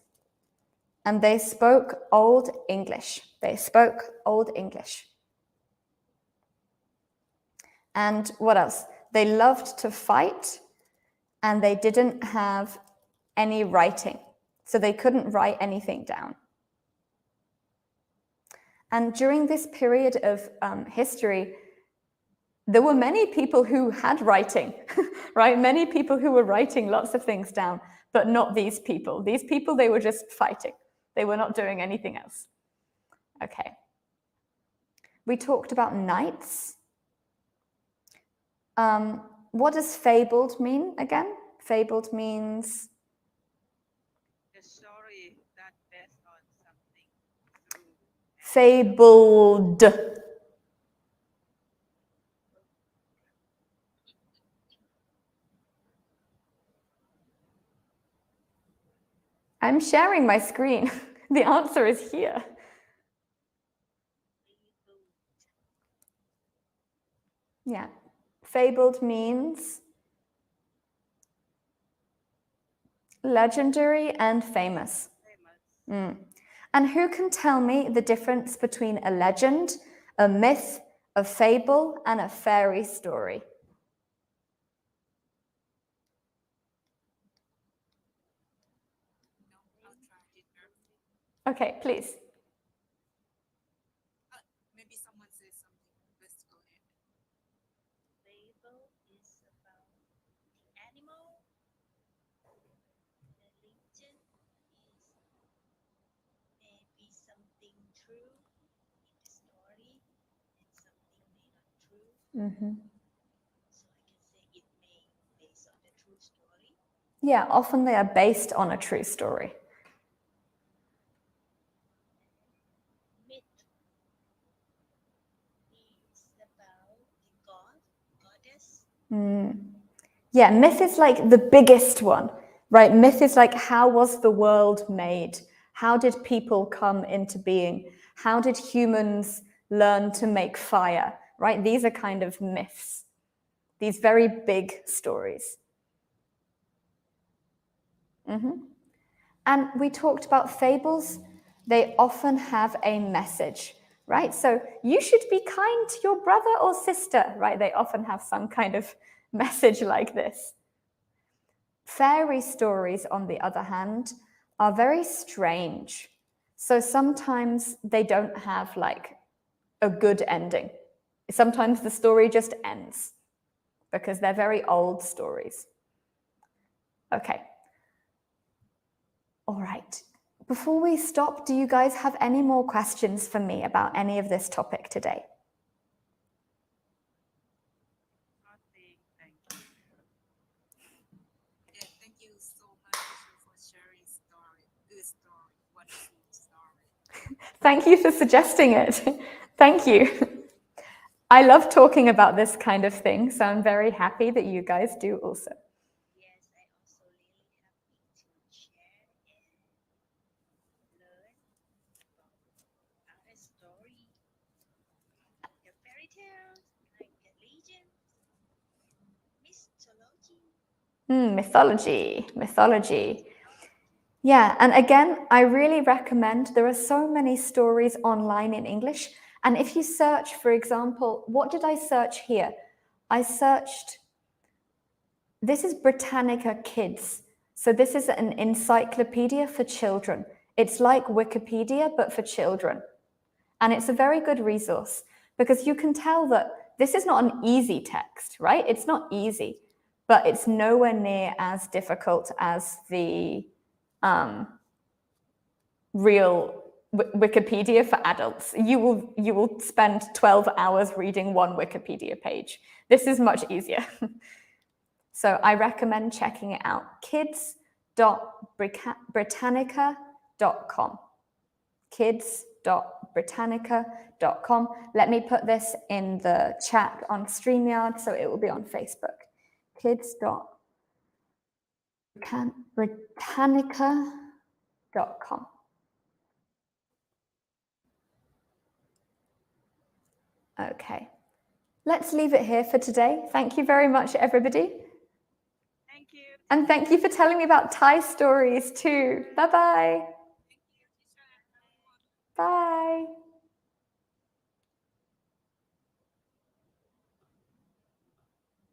And they spoke Old English. They spoke Old English. And what else? They loved to fight, and they didn't have any writing. So they couldn't write anything down. And during this period of history, there were many people who had writing, right? Many people who were writing lots of things down, but not these people. These people, they were just fighting. They were not doing anything else. Okay. We talked about knights. What does fabled mean again? Fabled means
The story that based on something true.
fabled. I'm sharing my screen. The answer is here. Yeah. Fabled means legendary and famous. And who can tell me the difference between a legend, a myth, a fable, and a fairy story?
No, I'll try it first.
Okay, please.
Maybe someone says something. Let's go ahead.
Fable is about the animal. The legend is maybe something true in the story and something may not true. So I can say it may based on the true story.
Yeah, often they are based on a true story.
Myth is about the god, goddess.
Yeah, myth is like the biggest one, right? Myth is like, how was the world made? How did people come into being? How did humans learn to make fire, right? These are kind of myths, these very big stories. And we talked about fables. They often have a message, right? So you should be kind to your brother or sister, right? They often have some kind of message like this. Fairy stories, on the other hand, are very strange. So sometimes they don't have like a good ending. Sometimes the story just ends because they're very old stories. Okay. All right. Before we stop, do you guys have any more questions for me about any of this topic today?
Nothing. Thank you. Yeah, thank you so much for sharing story. Good story. Wonderful story.
Thank you for suggesting it. Thank you. I love talking about this kind of thing, so I'm very happy that you guys do also.
Yes, I also really happy to share and learn about other story, the fairy tales, like the legend, mythology.
Mythology. Yeah, and again, I really recommend, there are so many stories online in English. And if you search, for example, what did I search here? I searched, this is Britannica Kids. So this is an encyclopedia for children. It's like Wikipedia, but for children. And it's a very good resource because you can tell that this is not an easy text, right? It's not easy, but it's nowhere near as difficult as the real Wikipedia for adults. You will spend 12 hours reading one Wikipedia page. This is much easier. So I recommend checking it out. kids.britannica.com. kids.britannica.com. Let me put this in the chat on StreamYard so it will be on Facebook. kids.britannica.com. Okay, let's leave it here for today. Thank you very much, everybody.
Thank you.
And thank you for telling me about Thai stories too. Bye-bye.